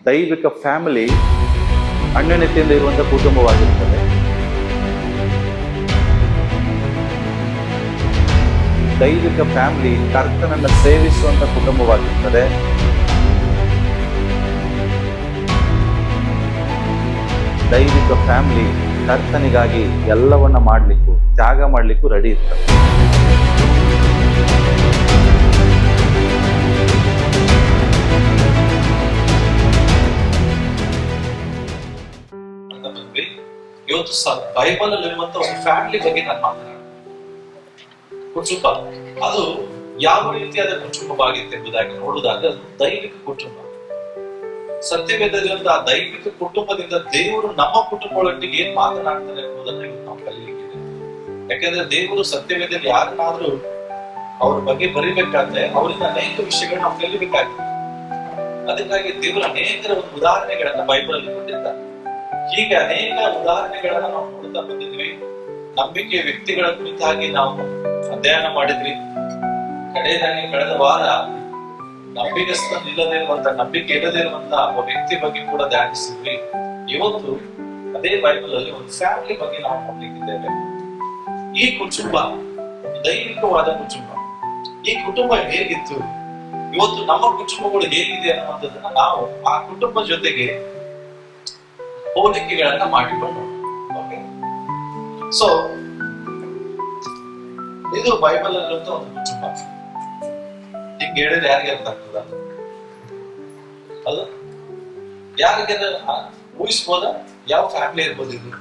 ದೈವಿಕ ಫ್ಯಾಮಿಲಿ ಅನ್ಯೋನ್ಯತೆಯಿಂದ ಇರುವಂತಹ ಕುಟುಂಬವಾಗಿರ್ತದೆ. ದೈವಿಕ ಫ್ಯಾಮಿಲಿ ಕರ್ತನನ್ನು ಸೇವಿಸುವಂತ ಕುಟುಂಬವಾಗಿರ್ತದೆ. ದೈವಿಕ ಫ್ಯಾಮಿಲಿ ಕರ್ತನಿಗಾಗಿ ಎಲ್ಲವನ್ನ ಮಾಡ್ಲಿಕ್ಕೂ ತ್ಯಾಗ ಮಾಡ್ಲಿಕ್ಕೂ ರೆಡಿ ಇರ್ತದೆ. ಇವತ್ತು ಬೈಬಲ್ ಅಲ್ಲಿರುವಂತ ಒಂದು ಫ್ಯಾಮಿಲಿ ಬಗ್ಗೆ ನಾನು ಮಾತನಾಡ ಕುಟುಂಬ ಅದು ಯಾವ ರೀತಿಯಾದ ಕುಟುಂಬವಾಗಿತ್ತು ಎಂಬುದಾಗಿ ನೋಡುವುದಾಗ ಅದು ದೈವಿಕ ಕುಟುಂಬ. ಸತ್ಯವೇದದಿಂದ ಆ ದೈವಿಕ ಕುಟುಂಬದಿಂದ ದೇವರು ನಮ್ಮ ಕುಟುಂಬಗಳೊಟ್ಟಿಗೆ ಏನ್ ಮಾತನಾಡ್ತಾರೆ ಎಂಬುದನ್ನು ಇವತ್ತು ನಾವು ಕಲಿಯಲಿಕ್ಕಿದೆ. ಯಾಕಂದ್ರೆ ದೇವರು ಸತ್ಯವೇದದಲ್ಲಿ ಯಾರನ್ನಾದ್ರೂ ಅವ್ರ ಬಗ್ಗೆ ಬರಿಬೇಕಾದ್ರೆ ಅವರಿಂದ ಅನೇಕ ವಿಷಯಗಳನ್ನ ನಾವು ಕಲಿಬೇಕಾಗಿದೆ. ಅದಕ್ಕಾಗಿ ದೇವರು ಅನೇಕರ ಒಂದು ಉದಾಹರಣೆಗಳನ್ನ ಬೈಬಲ್ ಅಲ್ಲಿ ಕೊಟ್ಟಿದ್ದಾರೆ. ಹೀಗೆ ಅನೇಕ ಉದಾಹರಣೆಗಳನ್ನ ನಾವು ನೋಡ್ತಾ ಬಂದಿದ್ವಿ. ನಂಬಿಕೆ ವ್ಯಕ್ತಿಗಳ ಕುರಿತಾಗಿ ನಾವು ಅಧ್ಯಯನ ಮಾಡಿದ್ವಿ. ಕಳೆದ ವಾರ ನಂಬಿಕೆ ಇಲ್ಲದೆ ಇರುವಂತ ಒಬ್ಬ ವ್ಯಕ್ತಿ ಬಗ್ಗೆ ಕೂಡ ಧ್ಯಾನಿಸಿದ್ವಿ. ಇವತ್ತು ಅದೇ ಬೈಬಲ್ ಅಲ್ಲಿ ಒಂದು ಫ್ಯಾಮಿಲಿ ಬಗ್ಗೆ ನಾವು ನೋಡ್ಲಿಕ್ಕಿದ್ದೇವೆ. ಈ ಕುಟುಂಬ ದೈವಿಕವಾದ ಕುಟುಂಬ. ಈ ಕುಟುಂಬ ಹೇಗಿತ್ತು, ಇವತ್ತು ನಮ್ಮ ಕುಟುಂಬಗಳು ಹೇಗಿದೆ ಅನ್ನುವಂಥದ್ದನ್ನ ನಾವು ಆ ಕುಟುಂಬ ಜೊತೆಗೆ ಹೋಲಿಕೆಗಳನ್ನ ಮಾಡಿಕೊಂಡು ಸೊ ಇದು ಬೈಬಲ್ ಅಲ್ಲಿರುವಂತ ಒಂದು ಕುಟುಂಬ. ಹಿಂಗೆ ಹೇಳಿದ್ರೆ ಯಾರಿಗೆ ಅರ್ಥ ಆಗ್ತದ? ಅದು ಯಾರಿಗೆ ಊಹಿಸ್ಬೋದ? ಯಾವ ಫ್ಯಾಮಿಲಿ ಇರ್ಬೋದು ಇದು?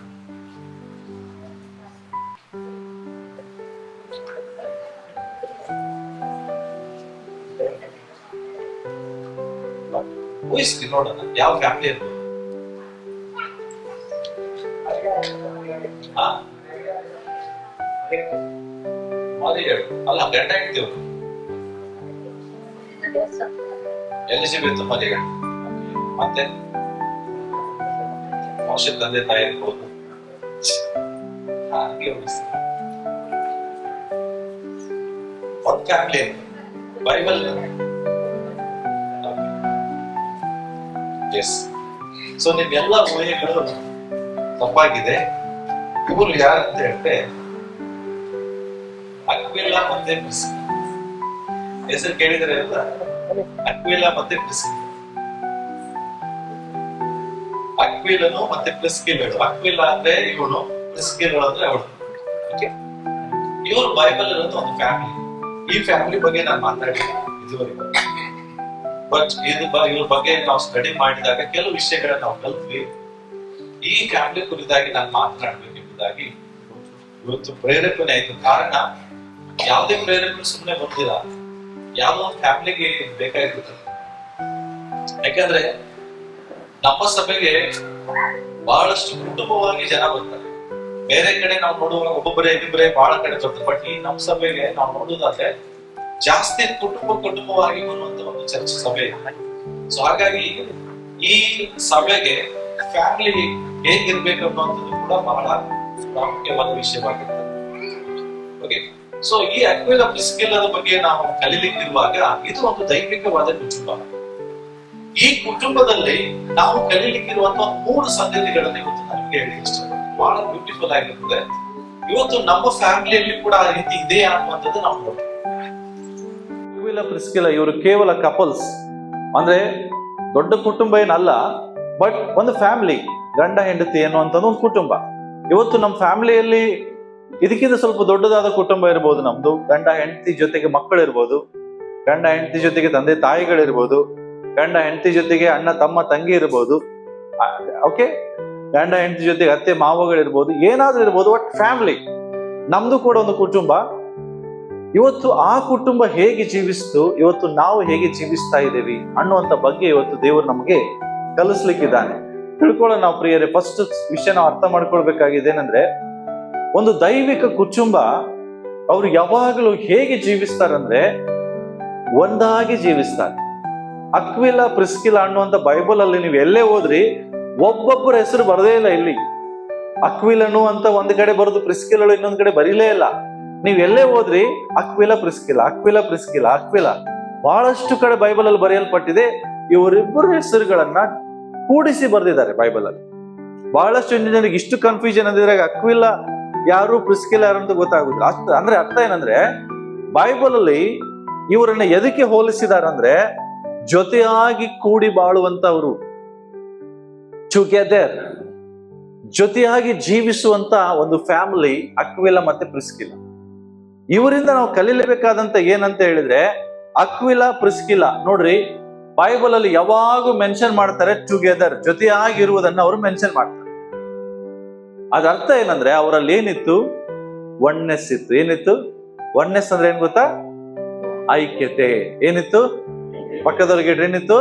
ಊಹಿಸ್ತೀವಿ ನೋಡೋಣ, ಯಾವ ಫ್ಯಾಮಿಲಿ ಇರ್ಬೋದು? ಅಲ್ಲ, ಗಂಡ ಹೆಂಡ್ತಿವ್ರು ಎಲಿಜಬೆತ್ ಮರಿಗಳು, ಮತ್ತೆ ಮೋಶೆ ತಂದೆ ತಾಯಿ ಇರ್ಬೋದು. ಒಂದು ಫ್ಯಾಮಿಲಿ ಬೈಬಲ್. ಎಸ್, ಸೊ ನಿಮ್ಮೆಲ್ಲ ಊಹೆಗಳು ತಪ್ಪಾಗಿದೆ. ಇವರು ಯಾರಂತ ಹೇಳಿದ್ರೆ ಅಕ್ವಿಲಾ ಮತ್ತೆ ಪ್ರಿಸ್ಕಿಲಾ. ಹೆಸರು ಕೇಳಿದರೆ ಅಲ್ಲ, ಅಕ್ವಿಲಾ ಮತ್ತೆ ಪ್ರಿಸ್ಕಿಲಾ. ಅಕ್ವಿಲನು ಮತ್ತೆ ಪ್ರಿಸ್ಕಿಲಳು. ಅಕ್ವಿಲಾ ಅಂದ್ರೆ ಇವನು, ಪ್ರಿಸ್ಕಿಲಳು ಅಂದ್ರೆ ಅವಳು. ಇವರು ಬೈಬಲ್ ಇರೋದು ಒಂದು ಫ್ಯಾಮಿಲಿ. ಈ ಫ್ಯಾಮಿಲಿ ಬಗ್ಗೆ ನಾನು ಮಾತಾಡಿಲ್ಲ ಇದುವರೆಗೂ. ಬಟ್ ಇವ್ರ ಬಗ್ಗೆ ನಾವು ಸ್ಟಡಿ ಮಾಡಿದಾಗ ಕೆಲವು ವಿಷಯಗಳನ್ನ ನಾವು ಕಲ್ತ್ವಿ. ಈ ಫ್ಯಾಮಿಲಿ ಕುರಿತಾಗಿ ನಾನು ಮಾತನಾಡ್ಬೇಕು ಎಂಬುದಾಗಿ ಇವತ್ತು ಪ್ರೇರೇಪಣೆ ಆಯ್ತು. ಕಾರಣ ಯಾವುದೇ ಪ್ರೇರೇಪಣೆ ಸುಮ್ಮನೆ ಬಂದಿಲ್ಲ, ಯಾವುದೋ ಒಂದು ಫ್ಯಾಮಿಲಿಗೆ ಬೇಕಾಗಿರುತ್ತೆ. ಯಾಕಂದ್ರೆ ನಮ್ಮ ಸಭೆಗೆ ಬಹಳಷ್ಟು ಕುಟುಂಬವಾಗಿ ಜನ ಬರ್ತಾರೆ. ಬೇರೆ ಕಡೆ ನಾವು ನೋಡುವಾಗ ಒಬ್ಬೊಬ್ಬರೇ ಇಬ್ಬರೇ ಬಹಳ ಕಡೆ ಬರ್ತಾರೆ. ಬಟ್ ಈ ನಮ್ಮ ಸಭೆಗೆ ನಾವು ನೋಡುವುದಾದ್ರೆ ಜಾಸ್ತಿ ಕುಟುಂಬವಾಗಿ ಬರುವಂತ ಒಂದು ಚರ್ಚ್ ಸಭೆ. ಸೊ ಹಾಗಾಗಿ ಈ ಸಭೆಗೆ ಫ್ಯಾಮಿಲಿ ಹೇಗಿರ್ಬೇಕು ಅನ್ನುವಂಥದ್ದು ಕೂಡ ಬಹಳ ಪ್ರಾಮುಖ್ಯವಾದ ವಿಷಯವಾಗಿರ್ತದೆ. ಓಕೆ, ಸೊ ಈ ಅಕ್ವಿಲಾ ಪ್ರಿಸ್ಕಿಲಾದ ಬಗ್ಗೆ ನಾವು ಕಲಿಲಿಕ್ಕಿರುವಾಗ ಇದು ಒಂದು ದೈವಿಕವಾದ ಕುಟುಂಬ. ಈ ಕುಟುಂಬದಲ್ಲಿ ನಾವು ಕಲಿಲಿಕ್ಕಿರುವಂತಹ 3 ಸಂಗತಿಗಳನ್ನು ಇವತ್ತು ನಮಗೆ ಹೇಳಿ ಇಷ್ಟಪಡ್ತೀನಿ. ಬಹಳ ಬ್ಯೂಟಿಫುಲ್ ಆಗಿರ್ತದೆ. ಇವತ್ತು ನಮ್ಮ ಫ್ಯಾಮಿಲಿಯಲ್ಲಿ ಕೂಡ ಆ ರೀತಿ ಇದೆ ಅನ್ನುವಂಥದ್ದು ನಾವು ನೋಡ್ತೀವಿ. ಅಕ್ವಿಲಾ ಪ್ರಿಸ್ಕಿಲಾ ಇವರು ಕೇವಲ ಕಪಲ್ಸ್, ಅಂದ್ರೆ ದೊಡ್ಡ ಕುಟುಂಬ ಏನಲ್ಲ, ಬಟ್ ಒಂದು ಫ್ಯಾಮಿಲಿ, ಗಂಡ ಹೆಂಡತಿ ಅನ್ನುವಂಥದ್ದು ಒಂದು ಕುಟುಂಬ. ಇವತ್ತು ನಮ್ಮ ಫ್ಯಾಮಿಲಿಯಲ್ಲಿ ಇದಕ್ಕಿಂತ ಸ್ವಲ್ಪ ದೊಡ್ಡದಾದ ಕುಟುಂಬ ಇರ್ಬೋದು. ನಮ್ದು ಗಂಡ ಹೆಂಡತಿ ಜೊತೆಗೆ ಮಕ್ಕಳು ಇರ್ಬೋದು, ಗಂಡ ಹೆಂಡತಿ ಜೊತೆಗೆ ತಂದೆ ತಾಯಿಗಳಿರ್ಬೋದು, ಗಂಡ ಹೆಂಡತಿ ಜೊತೆಗೆ ಅಣ್ಣ ತಮ್ಮ ತಂಗಿ ಇರ್ಬೋದು, ಓಕೆ, ಗಂಡ ಹೆಂಡತಿ ಜೊತೆಗೆ ಅತ್ತೆ ಮಾವಗಳಿರ್ಬೋದು, ಏನಾದ್ರೂ ಇರ್ಬೋದು. ಬಟ್ ಫ್ಯಾಮಿಲಿ ನಮ್ದು ಕೂಡ ಒಂದು ಕುಟುಂಬ. ಇವತ್ತು ಆ ಕುಟುಂಬ ಹೇಗೆ ಜೀವಿಸ್ತು, ಇವತ್ತು ನಾವು ಹೇಗೆ ಜೀವಿಸ್ತಾ ಇದ್ದೇವೆ ಅನ್ನುವಂಥ ಬಗ್ಗೆ ಇವತ್ತು ದೇವರು ನಮಗೆ ಕಲಿಸ್ಲಿಕ್ಕಿದ್ದಾನೆ. ತಿಳ್ಕೊಳ್ಳೋ ನಾವು ಪ್ರಿಯರೇ, ಫಸ್ಟ್ ವಿಷಯ ನಾವು ಅರ್ಥ ಮಾಡ್ಕೊಳ್ಬೇಕಾಗಿದೆ ಏನಂದ್ರೆ, ಒಂದು ದೈವಿಕ ಕುಟುಂಬ ಅವರು ಯಾವಾಗಲೂ ಹೇಗೆ ಜೀವಿಸ್ತಾರಂದ್ರೆ ಒಂದಾಗಿ ಜೀವಿಸ್ತಾರೆ. ಅಕ್ವಿಲಾ ಪ್ರಿಸ್ಕಿಲಾ ಅನ್ನುವಂಥ ಬೈಬಲ್ ಅಲ್ಲಿ ನೀವು ಎಲ್ಲೇ ಹೋದ್ರಿ ಒಬ್ಬೊಬ್ಬರ ಹೆಸರು ಬರದೇ ಇಲ್ಲ. ಇಲ್ಲಿ ಅಕ್ವಿಲನು ಅಂತ ಒಂದ್ ಕಡೆ ಬರೋದು, ಪ್ರಿಸ್ಕಿಲಳು ಇನ್ನೊಂದ್ ಕಡೆ ಬರೀಲೇ ಇಲ್ಲ. ನೀವ್ ಎಲ್ಲೇ ಹೋದ್ರಿ ಅಕ್ವಿಲಾ ಪ್ರಿಸ್ಕಿಲಾ, ಅಕ್ವಿಲಾ ಪ್ರಿಸ್ಕಿಲಾ, ಅಕ್ವಿಲಾ. ಬಹಳಷ್ಟು ಕಡೆ ಬೈಬಲ್ ಅಲ್ಲಿ ಬರೆಯಲ್ಪಟ್ಟಿದೆ. ಇವರಿಬ್ಬರ ಹೆಸರುಗಳನ್ನ ಕೂಡಿಸಿ ಬರೆದಿದ್ದಾರೆ ಬೈಬಲ್ ಅಲ್ಲಿ. ಬಹಳಷ್ಟು ಜನರಿಗೆ ಇಷ್ಟು ಕನ್ಫ್ಯೂಷನ್ ಅಂದಿದ್ರೆ ಅಕ್ವಿಲ ಯಾರು ಪ್ರಿಸ್ಕಿಲ ಯಾರು ಅಂತ ಗೊತ್ತಾಗುದಿಲ್ಲ. ಅಂದ್ರೆ ಅರ್ಥ ಏನಂದ್ರೆ ಬೈಬಲ್ ಅಲ್ಲಿ ಇವರನ್ನ ಎದಕ್ಕೆ ಹೋಲಿಸಿದಾರೆ ಅಂದ್ರೆ ಜೊತೆಯಾಗಿ ಕೂಡಿ ಬಾಳುವಂತವರು, ಟುಗೆದರ್, ಜೊತೆಯಾಗಿ ಜೀವಿಸುವಂತ ಒಂದು ಫ್ಯಾಮಿಲಿ ಅಕ್ವಿಲ ಮತ್ತೆ ಪ್ರಿಸ್ಕಿಲ. ಇವರಿಂದ ನಾವು ಕಲೀಲೇಬೇಕಾದಂತ ಏನಂತ ಹೇಳಿದ್ರೆ ಅಕ್ವಿಲ ಪ್ರಿಸ್ಕಿಲ ನೋಡ್ರಿ ಬೈಬಲ್ ಅಲ್ಲಿ ಯಾವಾಗೂ ಮೆನ್ಷನ್ ಮಾಡ್ತಾರೆ ಟುಗೆದರ್, ಜೊತೆಯಾಗಿರುವುದನ್ನ ಅವರು ಮೆನ್ಷನ್ ಮಾಡ್ತಾರೆ. ಅದ ಅರ್ಥ ಏನಂದ್ರೆ ಅವರಲ್ಲಿ ಏನಿತ್ತು? ಒನ್ನೆಸ್ ಇತ್ತು. ಏನಿತ್ತು? ಒನ್ನೆಸ್ ಅಂದ್ರೆ ಏನ್ ಗೊತ್ತಾ? ಐಕ್ಯತೆ. ಏನಿತ್ತು? ಪಕ್ಕದವ್ರಿಗೆ ಏನಿತ್ತು?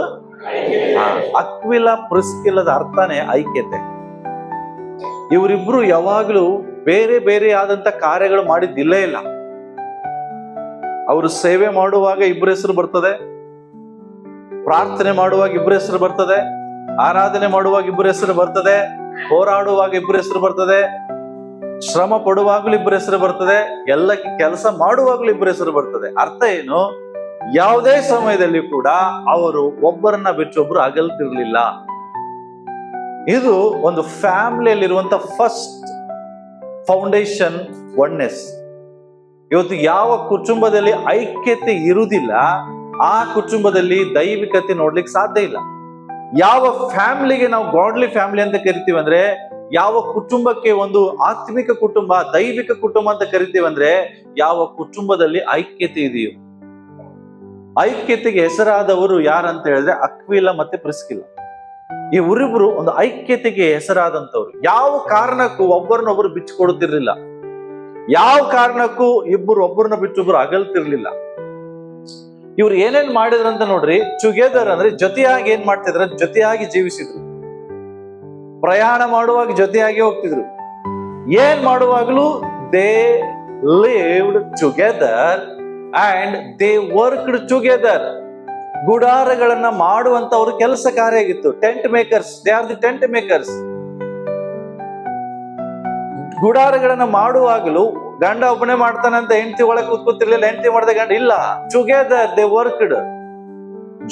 ಅಕ್ವಿಲ ಪ್ರಿಸ್ಕಿಲದ ಅರ್ಥನೇ ಐಕ್ಯತೆ. ಇವರಿಬ್ರು ಯಾವಾಗ್ಲೂ ಬೇರೆ ಬೇರೆ ಆದಂತ ಕಾರ್ಯಗಳು ಮಾಡಿದ್ದಿಲ್ಲೇ ಇಲ್ಲ. ಅವರು ಸೇವೆ ಮಾಡುವಾಗ ಇಬ್ಬರ ಹೆಸರು ಬರ್ತದೆ, ಪ್ರಾರ್ಥನೆ ಮಾಡುವಾಗ ಇಬ್ಬರ ಹೆಸರು ಬರ್ತದೆ, ಆರಾಧನೆ ಮಾಡುವಾಗ ಇಬ್ಬರ ಹೆಸರು ಬರ್ತದೆ, ಹೋರಾಡುವಾಗ ಇಬ್ಬರ ಹೆಸರು ಬರ್ತದೆ, ಶ್ರಮ ಪಡುವಾಗ್ಲೂ ಇಬ್ಬರ ಹೆಸರು ಬರ್ತದೆ, ಎಲ್ಲ ಕೆಲಸ ಮಾಡುವಾಗ್ಲೂ ಇಬ್ಬರ ಹೆಸರು ಬರ್ತದೆ. ಅರ್ಥ ಏನು? ಯಾವುದೇ ಸಮಯದಲ್ಲಿ ಕೂಡ ಅವರು ಒಬ್ಬರನ್ನ ಬಿಟ್ಟು ಒಬ್ರು ಅಗಲ್ತಿರ್ಲಿಲ್ಲ. ಇದು ಒಂದು ಫ್ಯಾಮಿಲಿಯಲ್ಲಿರುವಂತ ಫಸ್ಟ್ ಫೌಂಡೇಶನ್ ಒನ್ನೆಸ್. ಇವತ್ತು ಯಾವ ಕುಟುಂಬದಲ್ಲಿ ಐಕ್ಯತೆ ಇರುವುದಿಲ್ಲ ಆ ಕುಟುಂಬದಲ್ಲಿ ದೈವಿಕತೆ ನೋಡ್ಲಿಕ್ಕೆ ಸಾಧ್ಯ ಇಲ್ಲ. ಯಾವ ಫ್ಯಾಮಿಲಿಗೆ ನಾವು ಗಾಡ್ಲಿ ಫ್ಯಾಮಿಲಿ ಅಂತ ಕರಿತೀವಿ ಅಂದ್ರೆ, ಯಾವ ಕುಟುಂಬಕ್ಕೆ ಒಂದು ಆತ್ಮಿಕ ಕುಟುಂಬ, ದೈವಿಕ ಕುಟುಂಬ ಅಂತ ಕರಿತೀವಿ ಅಂದ್ರೆ, ಯಾವ ಕುಟುಂಬದಲ್ಲಿ ಐಕ್ಯತೆ ಇದೆಯೋ. ಐಕ್ಯತೆಗೆ ಹೆಸರಾದವರು ಯಾರಂತ ಹೇಳಿದ್ರೆ ಅಕ್ವಿಲ ಮತ್ತೆ ಪ್ರಿಸ್ಕಿಲ. ಈ ಊರಿಬ್ರು ಒಂದು ಐಕ್ಯತೆಗೆ ಹೆಸರಾದಂತವ್ರು. ಯಾವ ಕಾರಣಕ್ಕೂ ಒಬ್ಬರನ್ನೊಬ್ರು ಬಿಚ್ಚಿಕೊಡುತ್ತಿರ್ಲಿಲ್ಲ. ಯಾವ ಕಾರಣಕ್ಕೂ ಇಬ್ಬರು ಒಬ್ಬರನ್ನ ಬಿಟ್ಟೊಬ್ರು ಅಗಲ್ತಿರ್ಲಿಲ್ಲ. ಇವ್ರು ಏನೇನ್ ಮಾಡಿದ್ರಂತ ನೋಡ್ರಿ. ಟುಗೆದರ್ ಅಂದ್ರೆ ಜೊತೆಯಾಗಿ ಏನ್ ಮಾಡ್ತಿದ್ರ? ಜೊತೆಯಾಗಿ ಜೀವಿಸಿದ್ರು. ಪ್ರಯಾಣ ಮಾಡುವಾಗ ಜೊತೆಯಾಗಿ ಹೋಗ್ತಿದ್ರು. ಏನ್ ಮಾಡುವಾಗಲೂ they lived together and they worked together. ಗುಡಾರಗಳನ್ನ ಮಾಡುವಂತವ್ರು ಕೆಲಸ ಕಾರ್ಯ ಆಗಿತ್ತು. Tent makers, they are the tent makers. ಗುಡಾರಗಳನ್ನ ಮಾಡುವಾಗಲೂ ಗಂಡ ಒಬ್ಬನೇ ಮಾಡ್ತಾನಂತ ಹೆಂಡತಿ ಒಳಗೆ ಕೂತ್ಕೊತಿರ್ಲಿಲ್ಲ. ಹೆಂಡತಿ ಮಾಡ್ದ ಗಂಡ ಇಲ್ಲ. Together they worked.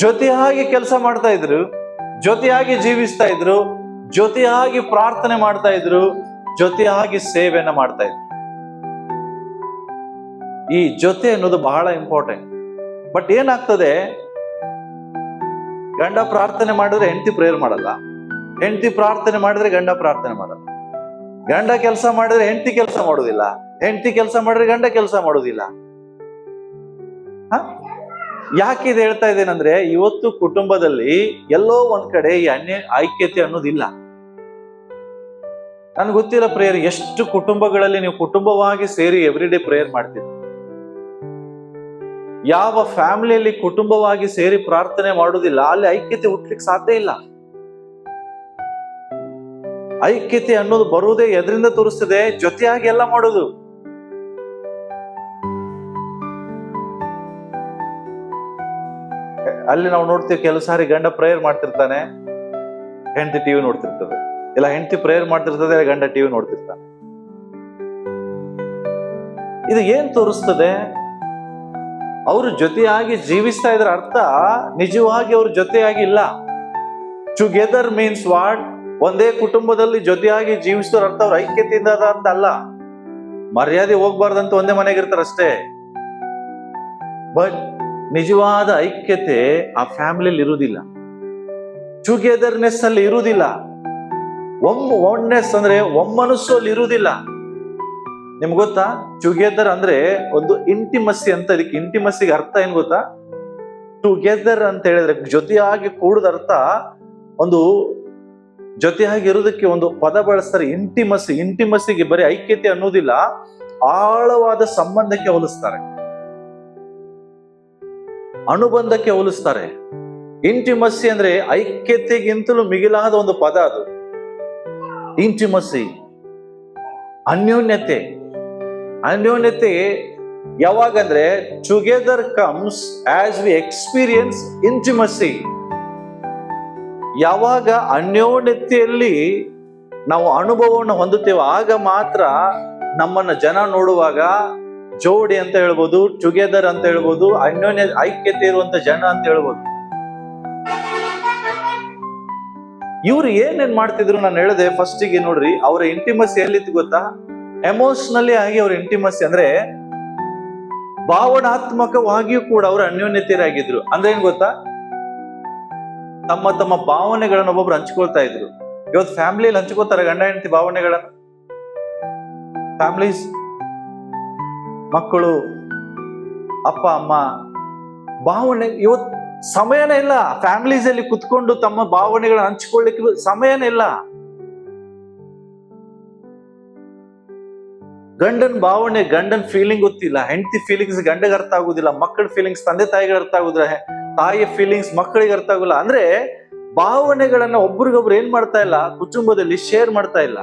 ಜೊತೆಯಾಗಿ ಕೆಲಸ ಮಾಡ್ತಾ ಇದ್ರು, ಜೊತೆಯಾಗಿ ಜೀವಿಸ್ತಾ ಇದ್ರು, ಜೊತೆಯಾಗಿ ಪ್ರಾರ್ಥನೆ ಮಾಡ್ತಾ ಇದ್ರು, ಜೊತೆಯಾಗಿ ಸೇವೆಯನ್ನ ಮಾಡ್ತಾ ಇದ್ರು. ಈ ಜೊತೆ ಅನ್ನೋದು ಬಹಳ ಇಂಪಾರ್ಟೆಂಟ್. ಬಟ್ ಏನಾಗ್ತದೆ, ಗಂಡ ಪ್ರಾರ್ಥನೆ ಮಾಡಿದ್ರೆ ಹೆಂಡತಿ ಪ್ರೇಯರ್ ಮಾಡಲ್ಲ, ಹೆಂಡತಿ ಪ್ರಾರ್ಥನೆ ಮಾಡಿದ್ರೆ ಗಂಡ ಪ್ರಾರ್ಥನೆ ಮಾಡಲ್ಲ, ಗಂಡ ಕೆಲಸ ಮಾಡಿದ್ರೆ ಹೆಂಡತಿ ಕೆಲಸ ಮಾಡೋದಿಲ್ಲ, ಹೆಂಡತಿ ಕೆಲಸ ಮಾಡಿದ್ರೆ ಗಂಡ ಕೆಲಸ ಮಾಡೋದಿಲ್ಲ. ಯಾಕೆ ಇದು ಹೇಳ್ತಾ ಇದ್ದೇನೆಂದ್ರೆ, ಇವತ್ತು ಕುಟುಂಬದಲ್ಲಿ ಎಲ್ಲೋ ಒಂದ್ ಕಡೆ ಈ ಐಕ್ಯತೆ ಅನ್ನೋದಿಲ್ಲ. ನನ್ಗೆ ಗೊತ್ತಿಲ್ಲ ಪ್ರೇಯರ್ ಎಷ್ಟು ಕುಟುಂಬಗಳಲ್ಲಿ ನೀವು ಕುಟುಂಬವಾಗಿ ಸೇರಿ ಎವ್ರಿಡೇ ಪ್ರೇಯರ್ ಮಾಡ್ತೀರಿ. ಯಾವ ಫ್ಯಾಮಿಲಿಯಲ್ಲಿ ಕುಟುಂಬವಾಗಿ ಸೇರಿ ಪ್ರಾರ್ಥನೆ ಮಾಡುವುದಿಲ್ಲ ಅಲ್ಲಿ ಐಕ್ಯತೆ ಹುಟ್ಲಿಕ್ಕೆ ಸಾಧ್ಯ ಇಲ್ಲ. ಐಕ್ಯತೆ ಅನ್ನೋದು ಬರುವುದೇ ಎದರಿಂದ ತೋರಿಸ್ತದೆ? ಜೊತೆಯಾಗಿ ಎಲ್ಲ ಮಾಡೋದು. ಅಲ್ಲಿ ನಾವು ನೋಡ್ತೀವಿ, ಕೆಲವು ಸಾರಿ ಗಂಡ ಪ್ರೇಯರ್ ಮಾಡ್ತಿರ್ತಾನೆ, ಹೆಂಡತಿ ಟಿವಿ ನೋಡ್ತಿರ್ತದೆ, ಇಲ್ಲ ಹೆಂಡತಿ ಪ್ರೇಯರ್ ಮಾಡ್ತಿರ್ತದೆ, ಗಂಡ ಟಿವಿ ನೋಡ್ತಿರ್ತಾನೆ. ಇದು ಏನ್ ತೋರಿಸ್ತದೆ? ಅವರು ಜೊತೆಯಾಗಿ ಜೀವಿಸ್ತಾ ಇದ್ರ ಅರ್ಥ ನಿಜವಾಗಿ ಅವ್ರ ಜೊತೆಯಾಗಿ ಇಲ್ಲ. Together means what? ಒಂದೇ ಕುಟುಂಬದಲ್ಲಿ ಜೊತೆಯಾಗಿ ಜೀವಿಸಿದವ್ರ ಅರ್ಥ ಅವ್ರ ಐಕ್ಯತೆಯಿಂದ ಅಂತ ಅಲ್ಲ. ಮರ್ಯಾದೆ ಹೋಗ್ಬಾರ್ದಂತ ಒಂದೇ ಮನೆಗಿರ್ತಾರ ಅಷ್ಟೇ. ಬಟ್ ನಿಜವಾದ ಐಕ್ಯತೆ ಆ ಫ್ಯಾಮಿಲಿಯಲ್ಲಿ ಇರುವುದಿಲ್ಲ, ಟುಗೆದರ್ನೆಸ್ ಅಲ್ಲಿ ಇರುವುದಿಲ್ಲ, ಒನ್ನೆಸ್ ಅಂದ್ರೆ ಒಮ್ಮನಸ್ಸು ಅಲ್ಲಿ ಇರುವುದಿಲ್ಲ. ನಿಮ್ಗೆ ಗೊತ್ತಾ, ಟುಗೆದರ್ ಅಂದ್ರೆ ಒಂದು ಇಂಟಿಮಸಿ ಅಂತ. ಇದಕ್ಕೆ ಇಂಟಿಮಸಿಗೆ ಅರ್ಥ ಏನ್ ಗೊತ್ತಾ? ಟುಗೆದರ್ ಅಂತ ಹೇಳಿದ್ರೆ ಜೊತೆಯಾಗಿ ಕೂಡದ ಅರ್ಥ, ಒಂದು ಜೊತೆಯಾಗಿ ಇರೋದಕ್ಕೆ ಒಂದು ಪದ ಬಳಸ್ತಾರೆ, ಇಂಟಿಮಸಿ. ಇಂಟಿಮಸಿಗೆ ಬರೀ ಐಕ್ಯತೆ ಅನ್ನೋದಿಲ್ಲ, ಆಳವಾದ ಸಂಬಂಧಕ್ಕೆ ಹೋಲಿಸ್ತಾರೆ, ಅನುಬಂಧಕ್ಕೆ ಹೋಲಿಸ್ತಾರೆ. ಇಂಟಿಮಸಿ ಅಂದ್ರೆ ಐಕ್ಯತೆಗಿಂತಲೂ ಮಿಗಿಲಾದ ಒಂದು ಪದ ಅದು. ಇಂಟಿಮಸಿ, ಅನ್ಯೋನ್ಯತೆ. ಅನ್ಯೋನ್ಯತೆ ಯಾವಾಗಂದ್ರೆ together comes as we experience intimacy. ಯಾವಾಗ ಅನ್ಯೋನ್ಯತೆಯಲ್ಲಿ ನಾವು ಅನುಭವವನ್ನು ಹೊಂದುತ್ತೇವೆ ಆಗ ಮಾತ್ರ ನಮ್ಮನ್ನ ಜನ ನೋಡುವಾಗ ಜೋಡಿ ಅಂತ ಹೇಳ್ಬೋದು, ಟುಗೆದರ್ ಅಂತ ಹೇಳ್ಬೋದು, ಐಕ್ಯತೆ ಇರುವಂತ ಜನ ಅಂತ ಹೇಳ್ಬೋದು. ಇವ್ರು ಏನೇನ್ ಮಾಡ್ತಿದ್ರು ನಾನು ಹೇಳಿದೆ ಫಸ್ಟಿಗೆ ನೋಡ್ರಿ, ಅವರ ಇಂಟಿಮಸಿ ಎಲ್ಲಿತ್ತು ಗೊತ್ತಾ? ಎಮೋಷನಲಿ ಆಗಿ ಅವ್ರ ಇಂಟಿಮಸಿ ಅಂದ್ರೆ ಭಾವನಾತ್ಮಕವಾಗಿಯೂ ಕೂಡ ಅವರು ಅನ್ಯೋನ್ಯತೆಯರಾಗಿದ್ರು. ಅಂದ್ರೆ ಏನ್ ಗೊತ್ತಾ? ತಮ್ಮ ತಮ್ಮ ಭಾವನೆಗಳನ್ನ ಒಬ್ಬೊಬ್ರು ಹಂಚ್ಕೊಳ್ತಾ ಇದ್ರು. ಇವತ್ತು ಫ್ಯಾಮಿಲಿಯಲ್ಲಿ ಹಂಚ್ಕೋತಾರೆ ಗಂಡ ಹೆಂಡತಿ ಭಾವನೆಗಳನ್ನ. ಫ್ಯಾಮಿಲೀಸ್, ಮಕ್ಕಳು, ಅಪ್ಪ ಅಮ್ಮ ಭಾವನೆ, ಇವತ್ತು ಸಮಯನೇ ಇಲ್ಲ. ಫ್ಯಾಮಿಲೀಸ್ ಅಲ್ಲಿ ಕುತ್ಕೊಂಡು ತಮ್ಮ ಭಾವನೆಗಳನ್ನ ಹಂಚ್ಕೊಳ್ಳಿಕ್ಕೆ ಸಮಯನೇ ಇಲ್ಲ. ಗಂಡನ್ ಭಾವನೆ, ಗಂಡನ್ ಫೀಲಿಂಗ್ ಗೊತ್ತಿಲ್ಲ, ಹೆಂಡತಿ ಫೀಲಿಂಗ್ಸ್ ಗಂಡಗೆ ಅರ್ಥ ಆಗುದಿಲ್ಲ, ಮಕ್ಕಳ ಫೀಲಿಂಗ್ಸ್ ತಂದೆ ತಾಯಿಗೆ ಅರ್ಥ ಆಗುದಿಲ್ಲ, ತಾಯಿಯ ಫೀಲಿಂಗ್ಸ್ ಮಕ್ಕಳಿಗೆ ಅರ್ಥ ಆಗುಲ್ಲ. ಅಂದ್ರೆ ಭಾವನೆಗಳನ್ನ ಒಬ್ರಿಗೊಬ್ರು ಏನ್ ಮಾಡ್ತಾ ಇಲ್ಲ, ಕುಟುಂಬದಲ್ಲಿ ಶೇರ್ ಮಾಡ್ತಾ ಇಲ್ಲ.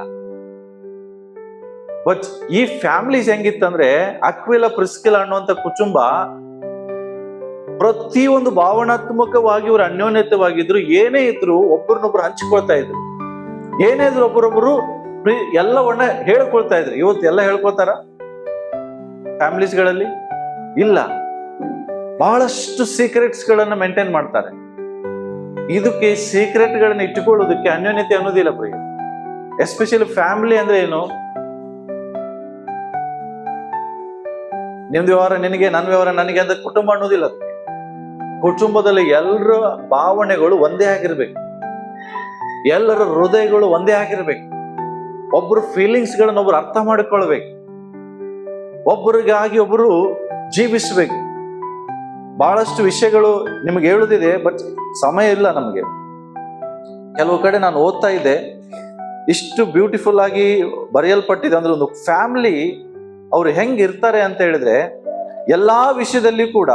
ಬಟ್ ಈ ಫ್ಯಾಮಿಲೀಸ್ ಹೆಂಗಿತ್ತಂದ್ರೆ, ಅಕ್ವಿಲ ಪ್ರಿಸ್ಕಿಲ ಅನ್ನುವಂತ ಕುಟುಂಬ ಪ್ರತಿಯೊಂದು ಭಾವನಾತ್ಮಕವಾಗಿ ಇವರು ಅನ್ಯೋನ್ಯತವಾಗಿದ್ರು. ಏನೇ ಇದ್ರು ಒಬ್ಬರನ್ನೊಬ್ರು ಹಂಚಿಕೊಳ್ತಾ ಇದ್ರು. ಏನೇ ಇದ್ರು ಒಬ್ಬರೊಬ್ರು ಎಲ್ಲವನ್ನ ಹೇಳ್ಕೊಳ್ತಾ ಇದ್ರು. ಇವತ್ತು ಎಲ್ಲ ಹೇಳ್ಕೊಳ್ತಾರ ಫ್ಯಾಮಿಲೀಸ್ ಗಳಲ್ಲಿ? ಇಲ್ಲ. ಬಹಳಷ್ಟು ಸೀಕ್ರೆಟ್ಸ್ ಗಳನ್ನ ಮೇಂಟೈನ್ ಮಾಡ್ತಾರೆ. ಇದಕ್ಕೆ ಸೀಕ್ರೆಟ್ ಗಳನ್ನ ಇಟ್ಟುಕೊಳ್ಳೋದಕ್ಕೆ ಅನ್ಯೋನ್ಯತೆ ಅನ್ನೋದಿಲ್ಲ ಪ್ರಿಯ. ಎಸ್ಪೆಷಲಿ ಫ್ಯಾಮಿಲಿ ಅಂದ್ರೆ ಏನು? ನಿಮ್ದು ವ್ಯವಹಾರ ನಿನಗೆ, ನನ್ನ ವ್ಯವಹಾರ ನನಗೆ ಅಂತ ಕುಟುಂಬ ಅನ್ನೋದಿಲ್ಲ. ಕುಟುಂಬದಲ್ಲಿ ಎಲ್ಲರ ಭಾವನೆಗಳು ಒಂದೇ ಆಗಿರ್ಬೇಕು, ಎಲ್ಲರ ಹೃದಯಗಳು ಒಂದೇ ಆಗಿರ್ಬೇಕು. ಒಬ್ಬರು ಫೀಲಿಂಗ್ಸ್ ಗಳನ್ನ ಒಬ್ರು ಅರ್ಥ ಮಾಡಿಕೊಳ್ಬೇಕು, ಒಬ್ಬರಿಗಾಗಿ ಒಬ್ಬರು ಜೀವಿಸ್ಬೇಕು. ಬಹಳಷ್ಟು ವಿಷಯಗಳು ನಿಮ್ಗೆ ಹೇಳುದಿದೆ, ಬಟ್ ಸಮಯ ಇಲ್ಲ ನಮಗೆ. ಕೆಲವು ಕಡೆ ನಾನು ಓದ್ತಾ ಇದ್ದೆ, ಇಷ್ಟು ಬ್ಯೂಟಿಫುಲ್ ಆಗಿ ಬರೆಯಲ್ಪಟ್ಟಿದೆ. ಅಂದ್ರೆ ಒಂದು ಫ್ಯಾಮಿಲಿ ಅವ್ರು ಹೆಂಗ್ ಇರ್ತಾರೆ ಅಂತ ಹೇಳಿದ್ರೆ, ಎಲ್ಲಾ ವಿಷಯದಲ್ಲಿ ಕೂಡ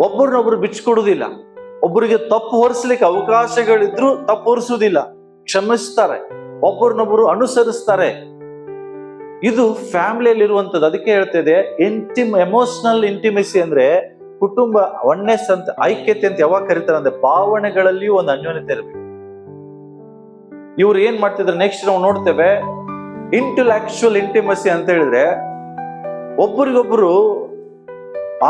ಒಬ್ಬರನ್ನೊಬ್ರು ಬಿಚ್ಕೊಡುದಿಲ್ಲ. ಒಬ್ಬರಿಗೆ ತಪ್ಪು ಹೊರಿಸ್ಲಿಕ್ಕೆ ಅವಕಾಶಗಳಿದ್ರು ತಪ್ಪು ಹೊರಿಸುವುದಿಲ್ಲ, ಕ್ಷಮಿಸ್ತಾರೆ, ಒಬ್ಬರನ್ನೊಬ್ರು ಅನುಸರಿಸ್ತಾರೆ. ಇದು ಫ್ಯಾಮಿಲಿಯಲ್ಲಿ ಇರುವಂತದ್ದು. ಅದಕ್ಕೆ ಹೇಳ್ತಿದೆ ಎಮೋಷನಲ್ ಇಂಟಿಮೆಸಿ ಅಂದ್ರೆ ಕುಟುಂಬ ಒನ್ನೆಸ್ ಅಂತ, ಐಕ್ಯತೆ ಅಂತ ಯಾವಾಗ ಕರೀತಾರೆ ಅಂದ್ರೆ ಭಾವನೆಗಳಲ್ಲಿಯೂ ಒಂದು ಅನ್ಯೋನ್ಯತೆ ಇರಬೇಕು. ಇವ್ರು ಏನ್ ಮಾಡ್ತಿದ್ರು ನೆಕ್ಸ್ಟ್ ನಾವು ನೋಡ್ತೇವೆ, ಇಂಟೆಲೆಕ್ಚುಯಲ್ ಇಂಟಿಮೆಸಿ ಅಂತ ಹೇಳಿದ್ರೆ ಒಬ್ಬರಿಗೊಬ್ಬರು